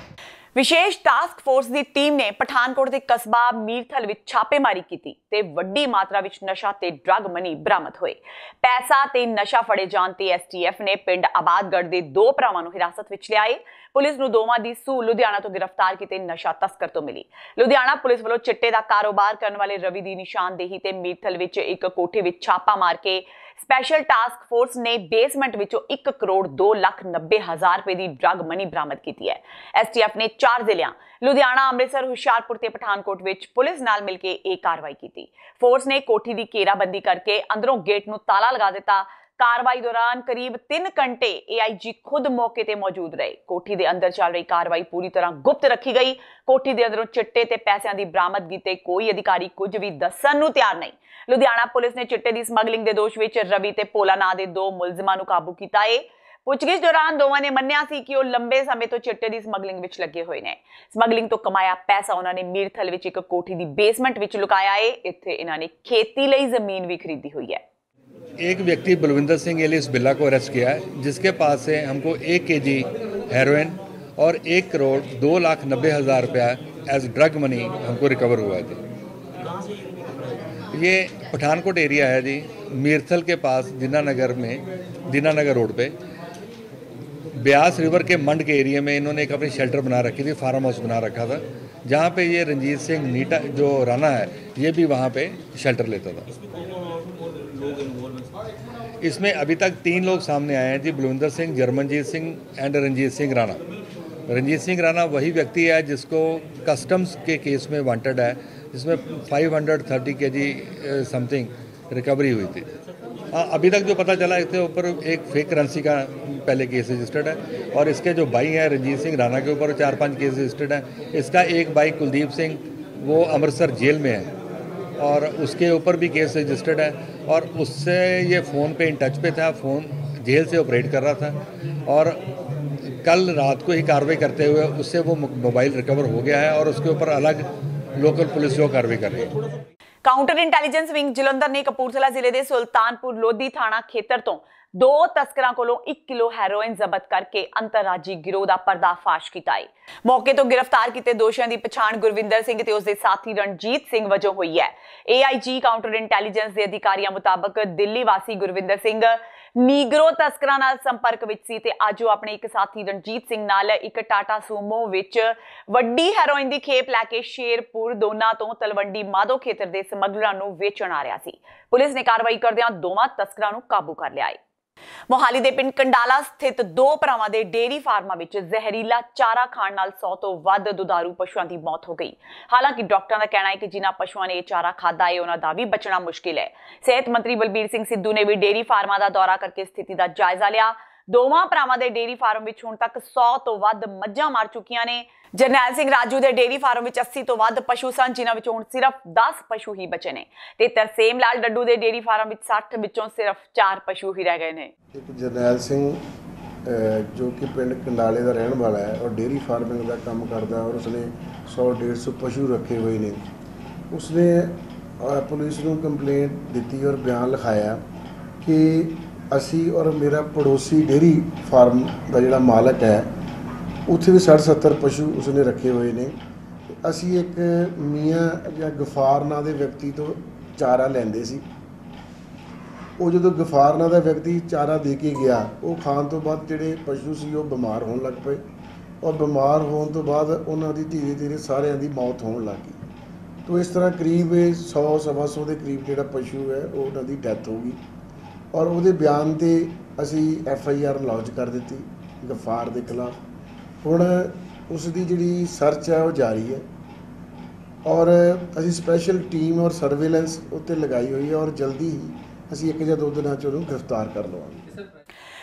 ਵਿਸ਼ੇਸ਼ ਟਾਸਕ ਫੋਰਸ ਦੀ ਟੀਮ ਨੇ ਪਠਾਨਕੋਟ ਦੇ ਕਸਬਾ ਮੀਰਥਲ ਵਿੱਚ ਛਾਪੇਮਾਰੀ ਕੀਤੀ ਤੇ ਵੱਡੀ ਮਾਤਰਾ ਵਿੱਚ ਨਸ਼ਾ ਤੇ ਡਰੱਗ ਮਨੀ ਬਰਾਮਦ ਹੋਏ। ਪੈਸਾ ਤੇ ਨਸ਼ਾ ਫੜੇ ਜਾਣ ਤੇ ਐਸਟੀਐਫ ਨੇ ਪਿੰਡ ਆਬਾਦਗੜ੍ਹ ਦੇ 2 ਭਰਾਵਾਂ ਨੂੰ ਹਿਰਾਸਤ ਵਿੱਚ ਲਿਆ ਹੈ। ਪੁਲਿਸ ਨੂੰ ਦੋਵਾਂ ਦੀ ਸੂਹ ਲੁਧਿਆਣਾ ਤੋਂ ਗ੍ਰਿਫਤਾਰ ਕੀਤੇ ਨਸ਼ਾ ਤਸਕਰ ਤੋਂ ਮਿਲੀ। ਲੁਧਿਆਣਾ ਪੁਲਿਸ ਵੱਲੋਂ ਚਿੱਟੇ ਦਾ ਕਾਰੋਬਾਰ ਕਰਨ ਵਾਲੇ ਰਵੀ ਦੀ ਨਿਸ਼ਾਨਦੇਹੀ ਤੇ ਮੀਰਥਲ ਵਿੱਚ ਇੱਕ ਕੋਠੀ ਵਿੱਚ ਛਾਪਾ ਮਾਰ ਕੇ ਸਪੈਸ਼ਲ ਟਾਸਕ ਫੋਰਸ ਨੇ ਬੇਸਮੈਂਟ ਵਿੱਚੋਂ 1,02,90,000 ਰੁਪਏ ਦੀ ਡਰੱਗ ਮਨੀ ਬਰਾਮਦ ਕੀਤੀ ਹੈ। ਐਸਟੀਐਫ ਨੇ 4 ਜ਼ਿਲ੍ਹਿਆਂ ਲੁਧਿਆਣਾ, ਅੰਮ੍ਰਿਤਸਰ, ਹੁਸ਼ਿਆਰਪੁਰ ਤੇ ਪਠਾਨਕੋਟ ਵਿੱਚ ਪੁਲਿਸ ਨਾਲ ਮਿਲ ਕੇ ਇਹ ਕਾਰਵਾਈ ਕੀਤੀ। ਫੋਰਸ ਨੇ ਕੋਠੀ ਦੀ ਘੇਰਾਬੰਦੀ ਕਰਕੇ ਅੰਦਰੋਂ ਗੇਟ ਨੂੰ ਤਾਲਾ ਲਗਾ ਦਿੱਤਾ। कार्रवाई दौरान करीब 3 घंटे एआईजी खुद मौके ते मौजूद रहे। कोठी दे अंदर चल रही कार्रवाई पूरी तरह गुप्त रखी गई। कोठी दे अंदरों चिट्टे ते पैसों की बरामदगी ते कोई अधिकारी कुछ भी दस्सण नूं तैयार नहीं। लुधियाना पुलिस ने चिट्टे की समगलिंग के दोष विच रवि ते पोला नां दे 2 मुलजमां नूं काबू कीता है। पुछगिछ दौरान दोवां ने मन्निया सी कि वो लंबे समय तो चिट्टे की समगलिंग विच लगे हुए ने। समगलिंग तो कमाया पैसा उन्होंने मीरथल विच एक कोठी की बेसमेंट विच लुकाया है। इत्थे इन्हां ने खेती लई जमीन भी खरीदी हुई है। एक व्यक्ति बलविंदर सिंह एलियस बिल्ला को अरेस्ट किया है, जिसके पास से हमको 1 kg हेरोइन और 1,02,90,000 रुपया एज ड्रग मनी हमको रिकवर हुआ है। ये पठानकोट एरिया है जी, मीरथल के पास दीनानगर में, दीनानगर रोड पे ब्यास रिवर के मंड के एरिया में इन्होंने एक अपनी शेल्टर बना रखी थी, फार्म हाउस बना रखा था, जहाँ पे ये रंजीत सिंह नीटा जो राणा है ये भी वहाँ पे शेल्टर लेता था। इसमें अभी तक 3 लोग सामने आए हैं जी, बलविंदर सिंह, जर्मनजीत सिंह एंड रंजीत सिंह राणा। रंजीत सिंह राणा वही व्यक्ति है जिसको कस्टम्स के केस में वांटेड है, जिसमें 530 kg समथिंग रिकवरी हुई थी। अभी तक जो पता चला इसके ऊपर एक फेक करेंसी का पहले केस रजिस्टर्ड है, और इसके जो भाई हैं रंजीत सिंह राणा के ऊपर 4-5 केस रजिस्टर्ड हैं। इसका एक भाई कुलदीप सिंह वो अमृतसर जेल में है, और उसके ऊपर भी केस रजिस्टर्ड है, और उससे ये फ़ोन पे इन टच पे था, फ़ोन जेल से ऑपरेट कर रहा था, और कल रात को ही कार्रवाई करते हुए उससे वो मोबाइल रिकवर हो गया है, और उसके ऊपर अलग लोकल पुलिस जो कार्रवाई कर रही है। काउंटर इंटैलीजेंस विंग जलंधर ने कपूरथला जिले के सुल्तानपुर लोधी थाना खेतर तो 2 तस्करां कोलों 1 किलो हैरोइन जब्त करके अंतरराजी गिरोह दा पर्दाफाश कीता है। मौके तो गिरफ्तार किए दोषियों की पछाण गुरविंदर सिंह ते उसके साथी रणजीत सिंह वजों हुई है। एआईजी काउंटर इंटैलीजेंस के अधिकारियों मुताबक दिल्ली वासी गुरविंदर सिंह नीगरो तस्करां नाल संपर्क विच सी ते अज वो अपने एक साथी रणजीत सिंह नाल एक टाटा सूमो विच वड्डी हैरोइन दी खेप लैके शेरपुर दोना तो तलवंडी माधो खेतर दे समगलरां नूं वेचण आ रहा सी। पुलिस ने कार्रवाई करदिआं दोवां तस्करां नूं काबू कर लिया है। मोहाली दे पिंड कंडाला स्थित 2 भरावां दे डेयरी फार्मां विच जहरीला चारा खाण नाल 100 तो वध दुधारू पशुआं दी मौत हो गई। हालांकि डॉक्टरां दा कहना है कि जिन्हां पशुआं ने यह चारा खादा है उन्हां दा भी बचना मुश्किल है। सेहत मंत्री बलबीर सिंह सिद्धू ने भी डेयरी फार्मां दा दौरा करके स्थिति दा जायजा लिया। दोवां भरावां दे डेयरी फार्म विच हुण तक 100 तो वध मੱਝਾਂ मर चुकियां ने। जरनैल सिंह राजू दे डेयरी फार्म विच 80 तो वध पशु सन, जिन्हां विचों हुण सिर्फ 10 पशु ही बचे ने, ते तरसेम लाल डड्डू दे डेयरी फार्म विच 60 विचों सिर्फ 4 पशु ही रह गए ने। एक जरनैल सिंह जो कि पिंड कंडाले का रहने वाला है और डेयरी फार्मिंग का काम करता है, और उसने 100-150 पशु रखे हुए ने। उसने पुलिस को कंप्लेंट दी और बयान लिखाया कि असी और मेरा पड़ोसी डेयरी फार्म का जिहड़ा मालक है उत्थे भी 60-70 पशु उसने रखे हुए ने। असी एक मियाँ या गफार नां दे व्यक्ति तो चारा लैंदे सी। वो जो गफार नां दा व्यक्ति चारा दे के गया, वो खाण तो बाद जिहड़े पशु सी वो बीमार होण लग पे, और बीमार होने तो बाद उन्हां दी धीरे धीरे सारिਆਂ ਦੀ मौत होण लग गई। तो इस तरह करीब 100-125 के करीब जिहड़ा पशु है वो उन्हां दी डैथ हो गई, और ਉਹਦੇ ਬਿਆਨ ਤੇ ਅਸੀਂ FIR ਲੌਂਚ ਕਰ ਦਿੱਤੀ ਗਫਾਰ ਦੇ ਖਿਲਾਫ। ਹੁਣ ਉਸ ਦੀ ਜਿਹੜੀ ਸਰਚ ਹੈ ਉਹ ਜਾਰੀ ਹੈ, ਔਰ ਅਸੀਂ ਸਪੈਸ਼ਲ ਟੀਮ ਔਰ ਸਰਵੇਲੈਂਸ ਉੱਤੇ ਲਗਾਈ ਹੋਈ ਹੈ, ਔਰ ਜਲਦੀ ਹੀ ਅਸੀਂ 1 ਜਾਂ 2 ਦਿਨਾਂ 'ਚ ਉਹਨੂੰ ਗ੍ਰਿਫਤਾਰ ਕਰ ਲਵਾਂਗੇ।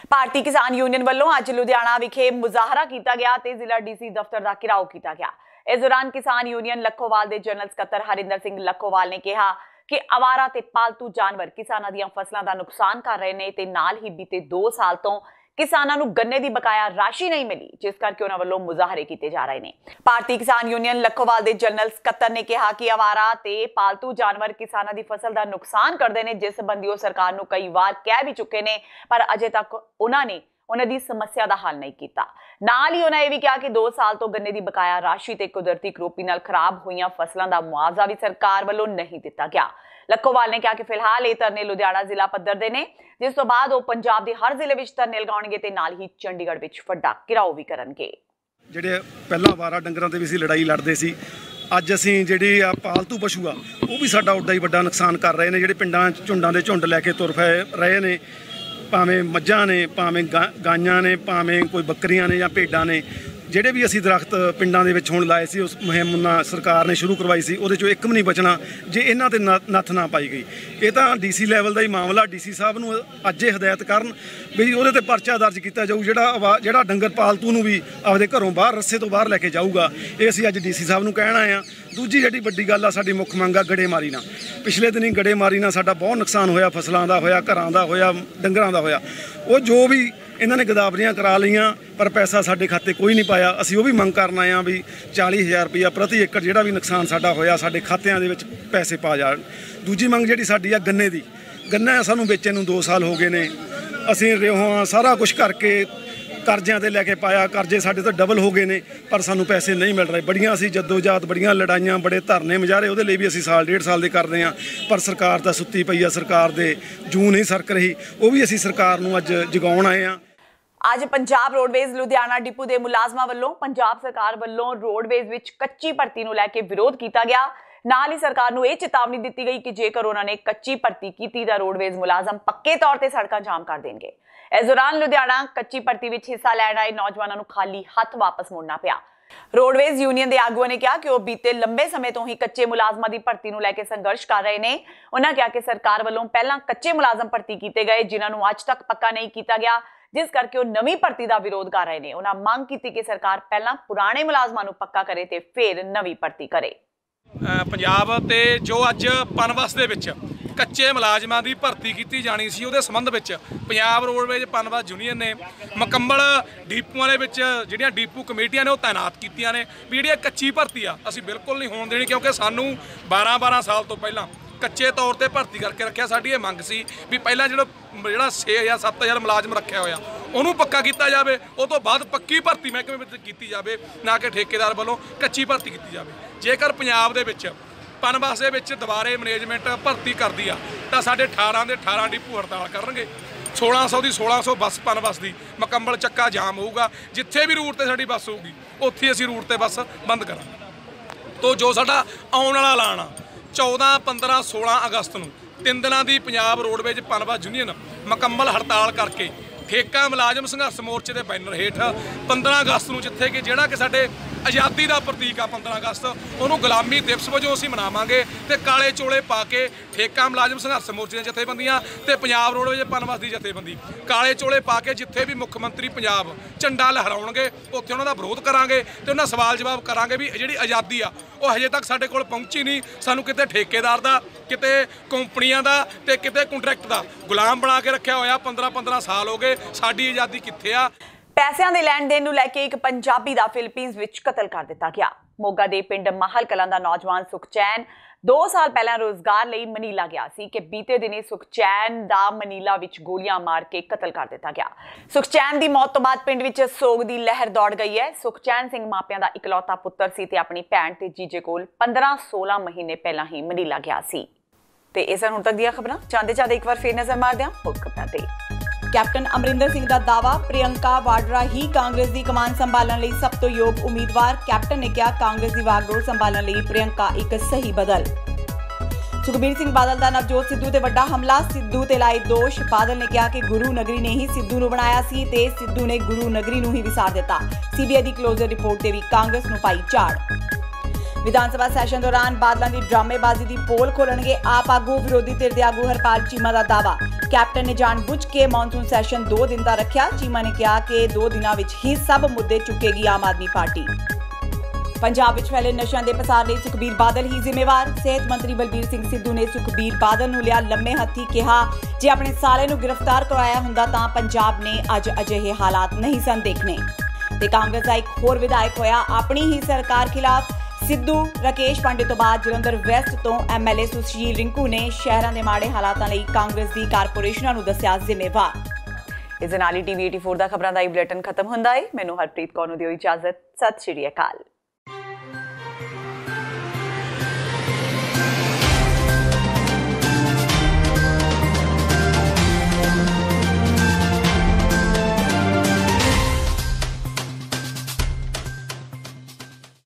ਭਾਰਤੀ ਕਿਸਾਨ ਯੂਨੀਅਨ ਵੱਲੋਂ ਅੱਜ ਲੁਧਿਆਣਾ ਵਿਖੇ ਮੁਜ਼ਾਹਰਾ ਕੀਤਾ ਗਿਆ ਤੇ ਜ਼ਿਲ੍ਹਾ DC ਦਫ਼ਤਰ ਦਾ ਘਿਰਾਓ ਕੀਤਾ ਗਿਆ। ਇਸ ਦੌਰਾਨ ਕਿਸਾਨ ਯੂਨੀਅਨ ਲੱਖੋਵਾਲ ਦੇ ਜਨਰਲ ਸਕੱਤਰ ਹਰਿੰਦਰ ਸਿੰਘ ਲੱਖੋਵਾਲ ਨੇ ਕਿਹਾ कि आवारा ते पालतू जानवर किसानां दीयां फसलां दा नुकसान कर रहे ने ते नाल ही बीते 2 साल तो ਕਿਸਾਨਾਂ ਨੂੰ ਗੰਨੇ ਦੀ ਬਕਾਇਆ ਰਾਸ਼ੀ ਨਹੀਂ ਮਿਲੀ, ਜਿਸ ਕਰਕੇ ਉਹਨਾਂ ਵੱਲੋਂ ਮੁਜ਼ਾਹਰੇ ਕੀਤੇ ਜਾ ਰਹੇ ਨੇ। ਭਾਰਤੀ ਕਿਸਾਨ ਯੂਨੀਅਨ ਲੱਖੋਵਾਲ ਦੇ ਜਨਰਲ ਸਕੱਤਰ ਨੇ ਕਿਹਾ ਕਿ ਆਵਾਰਾ ਤੇ ਪਾਲਤੂ ਜਾਨਵਰ ਕਿਸਾਨਾਂ ਦੀ ਫਸਲ ਦਾ ਨੁਕਸਾਨ ਕਰਦੇ ਨੇ, ਜਿਸ ਸੰਬੰਧੀ ਉਹ ਸਰਕਾਰ ਨੂੰ ਕਈ ਵਾਰ ਕਹਿ ਵੀ ਚੁੱਕੇ ਨੇ, ਪਰ ਅਜੇ ਤੱਕ ਉਹਨਾਂ ਨੇ ਉਹਨਾਂ ਦੀ ਸਮੱਸਿਆ ਦਾ ਹੱਲ ਨਹੀਂ ਕੀਤਾ। ਨਾਲ ਹੀ ਉਹਨਾਂ ਇਹ ਵੀ ਕਿਹਾ ਕਿ 2 ਸਾਲ ਤੋਂ ਗੰਨੇ ਦੀ ਬਕਾਇਆ ਰਾਸ਼ੀ ਤੇ ਕੁਦਰਤੀ ਕਰੋਪੀ ਨਾਲ ਖਰਾਬ ਹੋਈਆਂ ਫਸਲਾਂ ਦਾ ਮੁਆਵਜ਼ਾ ਵੀ ਸਰਕਾਰ ਵੱਲੋਂ ਨਹੀਂ ਦਿੱਤਾ ਗਿਆ। ਲੱਖੋਵਾਲ ਨੇ ਕਿਹਾ ਕਿ ਫਿਲਹਾਲ ਇਹ ਧਰਨੇ ਲੁਧਿਆਣਾ ਜ਼ਿਲ੍ਹਾ ਪੱਧਰ ਦੇ ਨੇ, ਜਿਸ ਤੋਂ ਬਾਅਦ ਉਹ ਪੰਜਾਬ ਦੇ ਹਰ ਜ਼ਿਲ੍ਹੇ ਵਿੱਚ ਧਰਨੇ ਲਗਾਉਣਗੇ ਤੇ ਨਾਲ ਹੀ ਚੰਡੀਗੜ੍ਹ ਵਿੱਚ ਵੱਡਾ ਘਿਰਾਓ ਵੀ ਕਰਨਗੇ। ਜਿਹੜੇ ਪਹਿਲਾਂ ਆਵਾਰਾ ਡੰਗਰਾਂ ਤੇ ਵੀ ਅਸੀਂ ਲੜਾਈ ਲੜਦੇ ਸੀ, ਅੱਜ ਅਸੀਂ ਜਿਹੜੀ ਆ ਪਾਲਤੂ ਪਸ਼ੂ ਆ ਉਹ ਵੀ ਸਾਡਾ ਉੱਡਾ ਹੀ ਵੱਡਾ ਨੁਕਸਾਨ ਕਰ ਰਹੇ ਨੇ। ਜਿਹੜੇ ਪਿੰਡਾਂ ਝੁੰਡਾਂ ਦੇ ਝੁੰਡ ਲੈ ਕੇ ਤੁਰ ਪਏ ਰਹੇ ਨੇ, ਭਾਵੇਂ ਮੱਝਾਂ ਨੇ, ਭਾਵੇਂ ਗਾਈਆਂ ਨੇ, ਭਾਵੇਂ ਕੋਈ ਬੱਕਰੀਆਂ ਨੇ ਜਾਂ ਭੇਡਾਂ ਨੇ। ਜਿਹੜੇ ਵੀ ਅਸੀਂ ਦਰਖਤ ਪਿੰਡਾਂ ਦੇ ਵਿੱਚ ਹੁਣ ਲਾਏ ਸੀ, ਉਸ ਮੁਹਿੰਮ ਨਾਲ ਸਰਕਾਰ ਨੇ ਸ਼ੁਰੂ ਕਰਵਾਈ ਸੀ, ਉਹਦੇ 'ਚੋਂ ਇੱਕ ਵੀ ਨਹੀਂ ਬਚਣਾ ਜੇ ਇਹਨਾਂ ਤੇ ਨੱਥ ਨਾ ਪਾਈ ਗਈ। ਇਹ ਤਾਂ DC ਲੈਵਲ ਦਾ ਹੀ ਮਾਮਲਾ। DC ਸਾਹਿਬ ਨੂੰ ਅੱਜ ਇਹ ਹਦਾਇਤ ਕਰਨ ਵੀ ਉਹਦੇ ਤੇ ਪਰਚਾ ਦਰਜ ਕੀਤਾ ਜਾਊ, ਜਿਹੜਾ ਡੰਗਰ ਪਾਲਤੂ ਨੂੰ ਵੀ ਆਪਦੇ ਘਰੋਂ ਬਾਹਰ ਰੱਸੇ ਤੋਂ ਬਾਹਰ ਲੈ ਕੇ ਜਾਊਗਾ। ਇਹ ਅਸੀਂ ਅੱਜ DC ਸਾਹਿਬ ਨੂੰ ਕਹਿਣ ਆਏ ਹਾਂ। ਦੂਜੀ ਜਿਹੜੀ ਵੱਡੀ ਗੱਲ ਆ, ਸਾਡੀ ਮੁੱਖ ਮੰਗ ਆ ਗੜੇਮਾਰੀ ਨਾਲ। ਪਿਛਲੇ ਦਿਨੀ ਗੜੇਮਾਰੀ ਨਾਲ ਸਾਡਾ ਬਹੁਤ ਨੁਕਸਾਨ ਹੋਇਆ, ਫਸਲਾਂ ਦਾ ਹੋਇਆ, ਘਰਾਂ ਦਾ ਹੋਇਆ, ਡੰਗਰਾਂ ਦਾ ਹੋਇਆ। ਉਹ ਜੋ ਵੀ ਇਹਨਾਂ ਨੇ ਗਦਾਵਰੀਆਂ ਕਰਾ ਲਈਆਂ, ਪਰ ਪੈਸਾ ਸਾਡੇ ਖਾਤੇ ਕੋਈ ਨਹੀਂ ਪਾਇਆ। ਅਸੀਂ ਉਹ ਵੀ ਮੰਗ ਕਰਨ ਆਏ ਹਾਂ ਵੀ 40,000 ਰੁਪਇਆ ਪ੍ਰਤੀ ਏਕੜ ਜਿਹੜਾ ਵੀ ਨੁਕਸਾਨ ਸਾਡਾ ਹੋਇਆ, ਸਾਡੇ ਖਾਤਿਆਂ ਦੇ ਵਿੱਚ ਪੈਸੇ ਪਾ ਜਾਣ। ਦੂਜੀ ਮੰਗ ਜਿਹੜੀ ਸਾਡੀ ਆ ਗੰਨੇ ਦੀ। ਗੰਨਾ ਸਾਨੂੰ ਵੇਚੇ ਨੂੰ 2 ਸਾਲ ਹੋ ਗਏ ਨੇ। ਅਸੀਂ ਰਿਓਹਾਂ ਸਾਰਾ ਕੁਝ ਕਰਕੇ ਕਰਜ਼ਿਆਂ ਤੇ ਲੈ ਕੇ ਪਾਇਆ, ਕਰਜ਼ੇ ਸਾਡੇ ਤੋਂ ਡਬਲ ਹੋ ਗਏ ਨੇ, ਪਰ ਸਾਨੂੰ ਪੈਸੇ ਨਹੀਂ ਮਿਲ ਰਹੇ। ਬੜੀਆਂ ਅਸੀਂ ਜਦੋਜਾਤ, ਬੜੀਆਂ ਲੜਾਈਆਂ, ਬੜੇ ਧਰਨੇ ਮੁਜ਼ਾਹਰੇ ਉਹਦੇ ਲਈ ਵੀ ਅਸੀਂ ਸਾਲ 1.5 ਸਾਲ ਦੇ ਕਰਦੇ ਹਾਂ, ਪਰ ਸਰਕਾਰ ਤਾਂ ਸੁੱਤੀ ਪਈ ਆ। ਸਰਕਾਰ ਦੇ ਜੂੰ ਨਹੀਂ ਸਰਕ ਰਹੀ। ਉਹ ਵੀ ਅਸੀਂ ਸਰਕਾਰ ਨੂੰ ਅੱਜ ਜਗਾਉਣ ਆਏ ਹਾਂ। ਅੱਜ ਪੰਜਾਬ ਰੋਡਵੇਜ਼ ਲੁਧਿਆਣਾ ਡਿਪੂ ਦੇ ਮੁਲਾਜ਼ਮਾਂ ਵੱਲੋਂ ਪੰਜਾਬ ਸਰਕਾਰ ਵੱਲੋਂ ਰੋਡਵੇਜ਼ ਵਿੱਚ ਕੱਚੀ ਭਰਤੀ ਨੂੰ ਲੈ ਕੇ ਵਿਰੋਧ ਕੀਤਾ ਗਿਆ। ਨਾਲ ਹੀ ਸਰਕਾਰ ਨੂੰ ਇਹ ਚੇਤਾਵਨੀ ਦਿੱਤੀ ਗਈ ਕਿ ਜੇਕਰ ਉਹਨਾਂ ਨੇ ਕੱਚੀ ਭਰਤੀ ਕੀਤੀ ਤਾਂ ਰੋਡਵੇਜ਼ ਮੁਲਾਜ਼ਮ ਪੱਕੇ ਤੌਰ ਤੇ ਸੜਕਾਂ ਜਾਮ ਕਰ ਦੇਣਗੇ। ਇਸ ਦੌਰਾਨ ਲੁਧਿਆਣਾ ਕੱਚੀ ਭਰਤੀ ਵਿੱਚ ਹਿੱਸਾ ਲੈਣ ਆਏ ਨੌਜਵਾਨਾਂ ਨੂੰ ਖਾਲੀ ਹੱਥ ਵਾਪਸ ਮੁੜਨਾ ਪਿਆ। ਰੋਡਵੇਜ਼ ਯੂਨੀਅਨ ਦੇ ਆਗੂਆਂ ਨੇ ਕਿਹਾ ਕਿ ਉਹ ਬੀਤੇ ਲੰਬੇ ਸਮੇਂ ਤੋਂ ਹੀ ਕੱਚੇ ਮੁਲਾਜ਼ਮਾਂ ਦੀ ਭਰਤੀ ਨੂੰ ਲੈ ਕੇ ਸੰਘਰਸ਼ ਕਰ ਰਹੇ ਨੇ। ਉਹਨਾਂ ਕਿਹਾ ਕਿ ਸਰਕਾਰ ਵੱਲੋਂ ਪਹਿਲਾਂ ਕੱਚੇ ਮੁਲਾਜ਼ਮ ਭਰਤੀ ਕੀਤੇ ਗਏ, ਜਿਨ੍ਹਾਂ ਨੂੰ ਅੱਜ ਤੱਕ ਪੱਕਾ ਨਹੀਂ ਕੀਤਾ ਗਿਆ, ਜਿਸ ਕਰਕੇ ਉਹ ਨਵੀਂ ਭਰਤੀ ਦਾ ਵਿਰੋਧ ਕਰ ਰਹੇ ਨੇ। ਉਹਨਾਂ ਮੰਗ ਕੀਤੀ ਕਿ ਸਰਕਾਰ ਪਹਿਲਾਂ ਪੁਰਾਣੇ ਮੁਲਾਜ਼ਮਾਂ ਨੂੰ ਪੱਕਾ ਕਰੇ ਤੇ ਫਿਰ ਨਵੀਂ ਭਰਤੀ ਕਰੇ। ਪੰਜਾਬ ਤੇ ਜੋ ਅੱਜ ਪਨਬਸ ਦੇ ਵਿੱਚ ਕੱਚੇ ਮੁਲਾਜ਼ਮਾਂ ਦੀ ਭਰਤੀ ਕੀਤੀ ਜਾਣੀ ਸੀ, ਉਹਦੇ ਸੰਬੰਧ ਵਿੱਚ ਪੰਜਾਬ ਰੋਡਵੇਜ਼ ਪਨਬਸ ਯੂਨੀਅਨ ਨੇ ਮੁਕੰਮਲ ਡੀਪੂਆਂ ਦੇ ਵਿੱਚ ਜਿਹੜੀਆਂ ਡੀਪੂ ਕਮੇਟੀਆਂ ਨੇ ਉਹ ਤਾਇਨਾਤ ਕੀਤੀਆਂ ਨੇ ਵੀ ਜਿਹੜੀ ਕੱਚੀ ਭਰਤੀ ਆ ਅਸੀਂ ਬਿਲਕੁਲ ਨਹੀਂ ਹੋਣ ਦੇਣੀ, ਕਿਉਂਕਿ ਸਾਨੂੰ 12 ਸਾਲ ਤੋਂ ਪਹਿਲਾਂ ਕੱਚੇ ਤੌਰ ਤੇ ਭਰਤੀ ਕਰਕੇ ਰੱਖਿਆ। ਸਾਡੀ ਇਹ ਮੰਗ ਸੀ ਵੀ ਪਹਿਲਾਂ ਜਿਹੜਾ 6 ਜਾਂ 7,000 ਮੁਲਾਜ਼ਮ ਰੱਖਿਆ ਹੋਇਆ ਉਹਨੂੰ ਪੱਕਾ ਕੀਤਾ ਜਾਵੇ, ਉਹ ਤੋਂ ਬਾਅਦ ਪੱਕੀ ਭਰਤੀ ਮਹਿਕਮੇ ਵਿੱਚ ਕੀਤੀ ਜਾਵੇ, ਨਾ ਕਿ ਠੇਕੇਦਾਰ ਵੱਲੋਂ ਕੱਚੀ ਭਰਤੀ ਕੀਤੀ ਜਾਵੇ। ਜੇਕਰ ਪੰਜਾਬ ਦੇ ਵਿੱਚ ਪਨਬਸ ਦੇ ਵਿੱਚ ਦੁਬਾਰੇ ਮੈਨੇਜਮੈਂਟ ਭਰਤੀ ਕਰਦੀ ਆ ਤਾਂ ਸਾਡੇ 18 ਦੇ 18 ਡਿਪੂ ਹੜਤਾਲ ਕਰਨਗੇ। 1600 ਦੀ 1600 ਬੱਸ ਪਨਬਸ ਦੀ ਮੁਕੰਮਲ ਚੱਕਾ ਜਾਮ ਹੋਊਗਾ। ਜਿੱਥੇ ਵੀ ਰੂਟ ਤੇ ਸਾਡੀ ਬੱਸ ਹੋਊਗੀ ਉੱਥੇ ਅਸੀਂ ਰੂਟ ਤੇ ਬੱਸ ਬੰਦ ਕਰਾਂਗੇ। ਤੋਂ ਜੋ ਸਾਡਾ ਆਉਣ ਵਾਲਾ ਐਲਾਨ ਆ 14, 15, 16 ਅਗਸਤ ਨੂੰ 3 ਦਿਨਾਂ ਦੀ ਪੰਜਾਬ ਰੋਡਵੇਜ਼ ਪਨਬਸ ਯੂਨੀਅਨ ਮੁਕੰਮਲ ਹੜਤਾਲ ਕਰਕੇ ਠੇਕਾ ਮੁਲਾਜ਼ਮ ਸੰਘਰਸ਼ ਮੋਰਚੇ ਦੇ ਬੈਨਰ ਹੇਠ 15 ਅਗਸਤ ਨੂੰ, ਜਿੱਥੇ ਕਿ ਜਿਹੜਾ ਕਿ ਸਾਡੇ ਆਜ਼ਾਦੀ ਦਾ ਪ੍ਰਤੀਕ ਆ 15 ਅਗਸਤ, ਉਹਨੂੰ ਗੁਲਾਮੀ ਦਿਵਸ ਵਜੋਂ ਅਸੀਂ ਮਨਾਵਾਂਗੇ। ਤੇ ਕਾਲੇ ਚੋਲੇ ਪਾ ਕੇ ਠੇਕਾ ਮੁਲਾਜ਼ਮ ਸੰਘਰਸ਼ ਮੋਰਚੇ ਦੀਆਂ ਜਥੇਬੰਦੀਆਂ ਤੇ ਪੰਜਾਬ ਰੋਡਵੇਜ਼ ਪਨਬਸ ਦੀ ਜਥੇਬੰਦੀ ਕਾਲੇ ਚੋਲੇ ਪਾ ਕੇ ਜਿੱਥੇ ਵੀ ਮੁੱਖ ਮੰਤਰੀ ਪੰਜਾਬ ਝੰਡਾ ਲਹਿਰਾਉਣਗੇ ਉੱਥੇ ਉਹਨਾਂ ਦਾ ਵਿਰੋਧ ਕਰਾਂਗੇ ਤੇ ਉਹਨਾਂ ਸਵਾਲ ਜਵਾਬ ਕਰਾਂਗੇ ਵੀ ਜਿਹੜੀ ਆਜ਼ਾਦੀ ਆ ਉਹ ਹਜੇ ਤੱਕ ਸਾਡੇ ਕੋਲ ਪਹੁੰਚੀ ਨਹੀਂ। ਸਾਨੂੰ ਕਿਤੇ ਠੇਕੇਦਾਰ ਦਾ, ਕਿਤੇ ਕੰਪਨੀਆਂ ਦਾ ਤੇ ਕਿਤੇ ਕੰਟਰੈਕਟ ਦਾ ਗੁਲਾਮ ਬਣਾ ਕੇ ਰੱਖਿਆ ਹੋਇਆ। 15 ਸਾਲ ਹੋ ਗਏ, ਸਾਡੀ ਆਜ਼ਾਦੀ ਕਿੱਥੇ ਆ? ਪੈਸਿਆਂ ਦੇ ਲੈਣ ਦੇਣ ਨੂੰ ਲੈ ਕੇ ਇੱਕ ਪੰਜਾਬੀ ਦਾ ਫਿਲੀਪੀਨਜ਼ ਵਿੱਚ ਕਤਲ ਕਰ ਦਿੱਤਾ ਗਿਆ। ਮੋਗਾ ਦੇ ਪਿੰਡ ਮਾਹਲ ਕਲਾਂ ਦਾ ਨੌਜਵਾਨ ਸੁਖਚੈਨ 2 ਸਾਲ ਪਹਿਲਾਂ ਰੋਜ਼ਗਾਰ ਲਈ ਮਨੀਲਾ ਗਿਆ ਸੀ ਕਿ ਬੀਤੇ ਦਿਨੀ ਸੁਖਚੈਨ ਦਾ ਮਨੀਲਾ ਵਿੱਚ ਗੋਲੀਆਂ ਮਾਰ ਕੇ ਕਤਲ ਕਰ ਦਿੱਤਾ ਗਿਆ। ਸੁਖਚੈਨ ਦੀ ਮੌਤ ਤੋਂ ਬਾਅਦ ਪਿੰਡ ਵਿੱਚ ਸੋਗ ਦੀ ਲਹਿਰ ਦੌੜ ਗਈ ਹੈ। ਸੁਖਚੈਨ ਸਿੰਘ ਮਾਪਿਆਂ ਦਾ ਇਕਲੌਤਾ ਪੁੱਤਰ ਸੀ ਤੇ ਆਪਣੀ ਭੈਣ ਤੇ ਜੀਜੇ ਕੋਲ 15-16 ਮਹੀਨੇ ਪਹਿਲਾਂ ਹੀ ਮਨੀਲਾ ਗਿਆ ਸੀ। ਤੇ ਇਹ ਸਨ ਹੁਣ ਤੱਕ ਦੀਆਂ ਖਬਰਾਂ। ਚਾਹੁੰਦੇ ਇੱਕ ਵਾਰ ਫੇਰ ਨਜ਼ਰ ਮਾਰਦੇ ਹਾਂ ਮੁੱਖ ਖਬਰਾਂ ਤੇ। ਕੈਪਟਨ ਅਮਰਿੰਦਰ ਸਿੰਘ ਦਾ ਦਾਅਵਾ, ਪ੍ਰਿਯੰਕਾ ਵਾਡਰਾ ਹੀ ਕਾਂਗਰਸ ਦੀ ਕਮਾਨ ਸੰਭਾਲਣ ਲਈ ਸਭ ਤੋਂ ਯੋਗ ਉਮੀਦਵਾਰ। ਕੈਪਟਨ ਨੇ ਕਿਹਾ ਕਾਂਗਰਸ ਦੀ ਵਾਗਡੋਰ ਸੰਭਾਲਣ ਲਈ ਪ੍ਰਿਯੰਕਾ ਇੱਕ ਸਹੀ ਬਦਲ। ਸੁਖਬੀਰ ਸਿੰਘ ਬਾਦਲ ਦਾ ਨਵਜੋਤ ਸਿੱਧੂ ਤੇ ਵੱਡਾ ਹਮਲਾ, ਸਿੱਧੂ ਤੇ ਲਾਏ ਦੋਸ਼। ਬਾਦਲ ਨੇ ਕਿਹਾ ਕਿ ਗੁਰੂ ਨਗਰੀ ਨੇ ਹੀ ਸਿੱਧੂ ਨੂੰ ਬਣਾਇਆ ਸੀ ਤੇ ਸਿੱਧੂ ਨੇ ਗੁਰੂ ਨਗਰੀ ਨੂੰ ਹੀ ਵਿਸਾਰ ਦਿੱਤਾ। ਸੀਬੀਆਈ ਦੀ ਕਲੋਜ਼ਰ ਰਿਪੋਰਟ ਤੇ ਵੀ ਕਾਂਗਰਸ ਨੂੰ ਪਾਈ ਝਾੜ। ਵਿਧਾਨ ਸਭਾ ਸੈਸ਼ਨ ਦੌਰਾਨ ਬਾਦਲਾਂ ਦੀ ਡਰਾਮੇਬਾਜ਼ੀ ਦੀ ਪੋਲ ਖੋਲਣਗੇ ਆਪ ਆਗੂ। ਵਿਰੋਧੀ ਧਿਰ ਦੇ ਆਗੂ ਹਰਪਾਲ ਚੀਮਾ ਦਾ ਦਾਅਵਾ, ਕੈਪਟਨ ਨੇ ਜਾਣਬੁੱਝ ਕੇ ਮੌਨਸੂਨ ਸੈਸ਼ਨ 2 ਦਿਨ ਦਾ ਰੱਖਿਆ। ਚੀਮਾ ਨੇ ਕਿਹਾ ਕਿ 2 ਦਿਨਾਂ ਵਿੱਚ ਹੀ ਸਭ ਮੁੱਦੇ ਚੁੱਕੇਗੀ ਆਮ ਆਦਮੀ ਪਾਰਟੀ। ਪੰਜਾਬ ਵਿੱਚ ਫੈਲੇ ਨਸ਼ਿਆਂ ਦੇ ਪਸਾਰ ਲਈ ਸੁਖਬੀਰ ਬਾਦਲ ਹੀ ਜ਼ਿੰਮੇਵਾਰ। ਸਿਹਤ ਮੰਤਰੀ ਬਲਬੀਰ ਸਿੰਘ ਸਿੱਧੂ ਨੇ ਸੁਖਬੀਰ ਬਾਦਲ ਨੂੰ ਲਿਆ ਲੰਮੇ ਹੱਥੀ, ਕਿਹਾ ਜੇ ਆਪਣੇ ਸਾਲੇ ਨੂੰ ਗ੍ਰਿਫਤਾਰ ਕਰਵਾਇਆ ਹੁੰਦਾ ਤਾਂ ਪੰਜਾਬ ਨੇ ਅੱਜ ਅਜਿਹੇ ਹਾਲਾਤ ਨਹੀਂ ਸਨ ਦੇਖਣੇ। ਤੇ ਕਾਂਗਰਸ ਦਾ ਇੱਕ ਹੋਰ ਵਿਧਾਇਕ ਹੋਇਆ ਆਪਣੀ ਹੀ ਸਰਕਾਰ ਖਿਲਾਫ। ਸਿੱਧੂ ਰਾਕੇਸ਼ ਪਾਂਡੇ ਤੋਂ ਬਾਅਦ ਜਲੰਧਰ ਵੈਸਟ ਤੋਂ ਐਮਐਲਏ ਸੁਸ਼ੀਲ ਰਿੰਕੂ ਨੇ ਸ਼ਹਿਰਾਂ ਦੇ ਮਾੜੇ ਹਾਲਾਤਾਂ ਲਈ ਕਾਂਗਰਸ ਦੀ ਕਾਰਪੋਰੇਸ਼ਨਾਂ ਨੂੰ ਦੱਸਿਆ ਜ਼ਿੰਮੇਵਾਰ। ਇਸ ਦੇ ਨਾਲ ਹੀ TV 84 ਦਾ ਖਬਰਾਂ ਦਾ ਇਹ ਬੁਲੇਟਿਨ ਖਤਮ ਹੁੰਦਾ ਹੈ। ਮੈਨੂੰ ਹਰਪ੍ਰੀਤ ਕੌਰ ਨੂੰ ਦਿਓ ਇਜਾਜ਼ਤ। ਸਤਿ ਸ਼੍ਰੀ ਅਕਾਲ।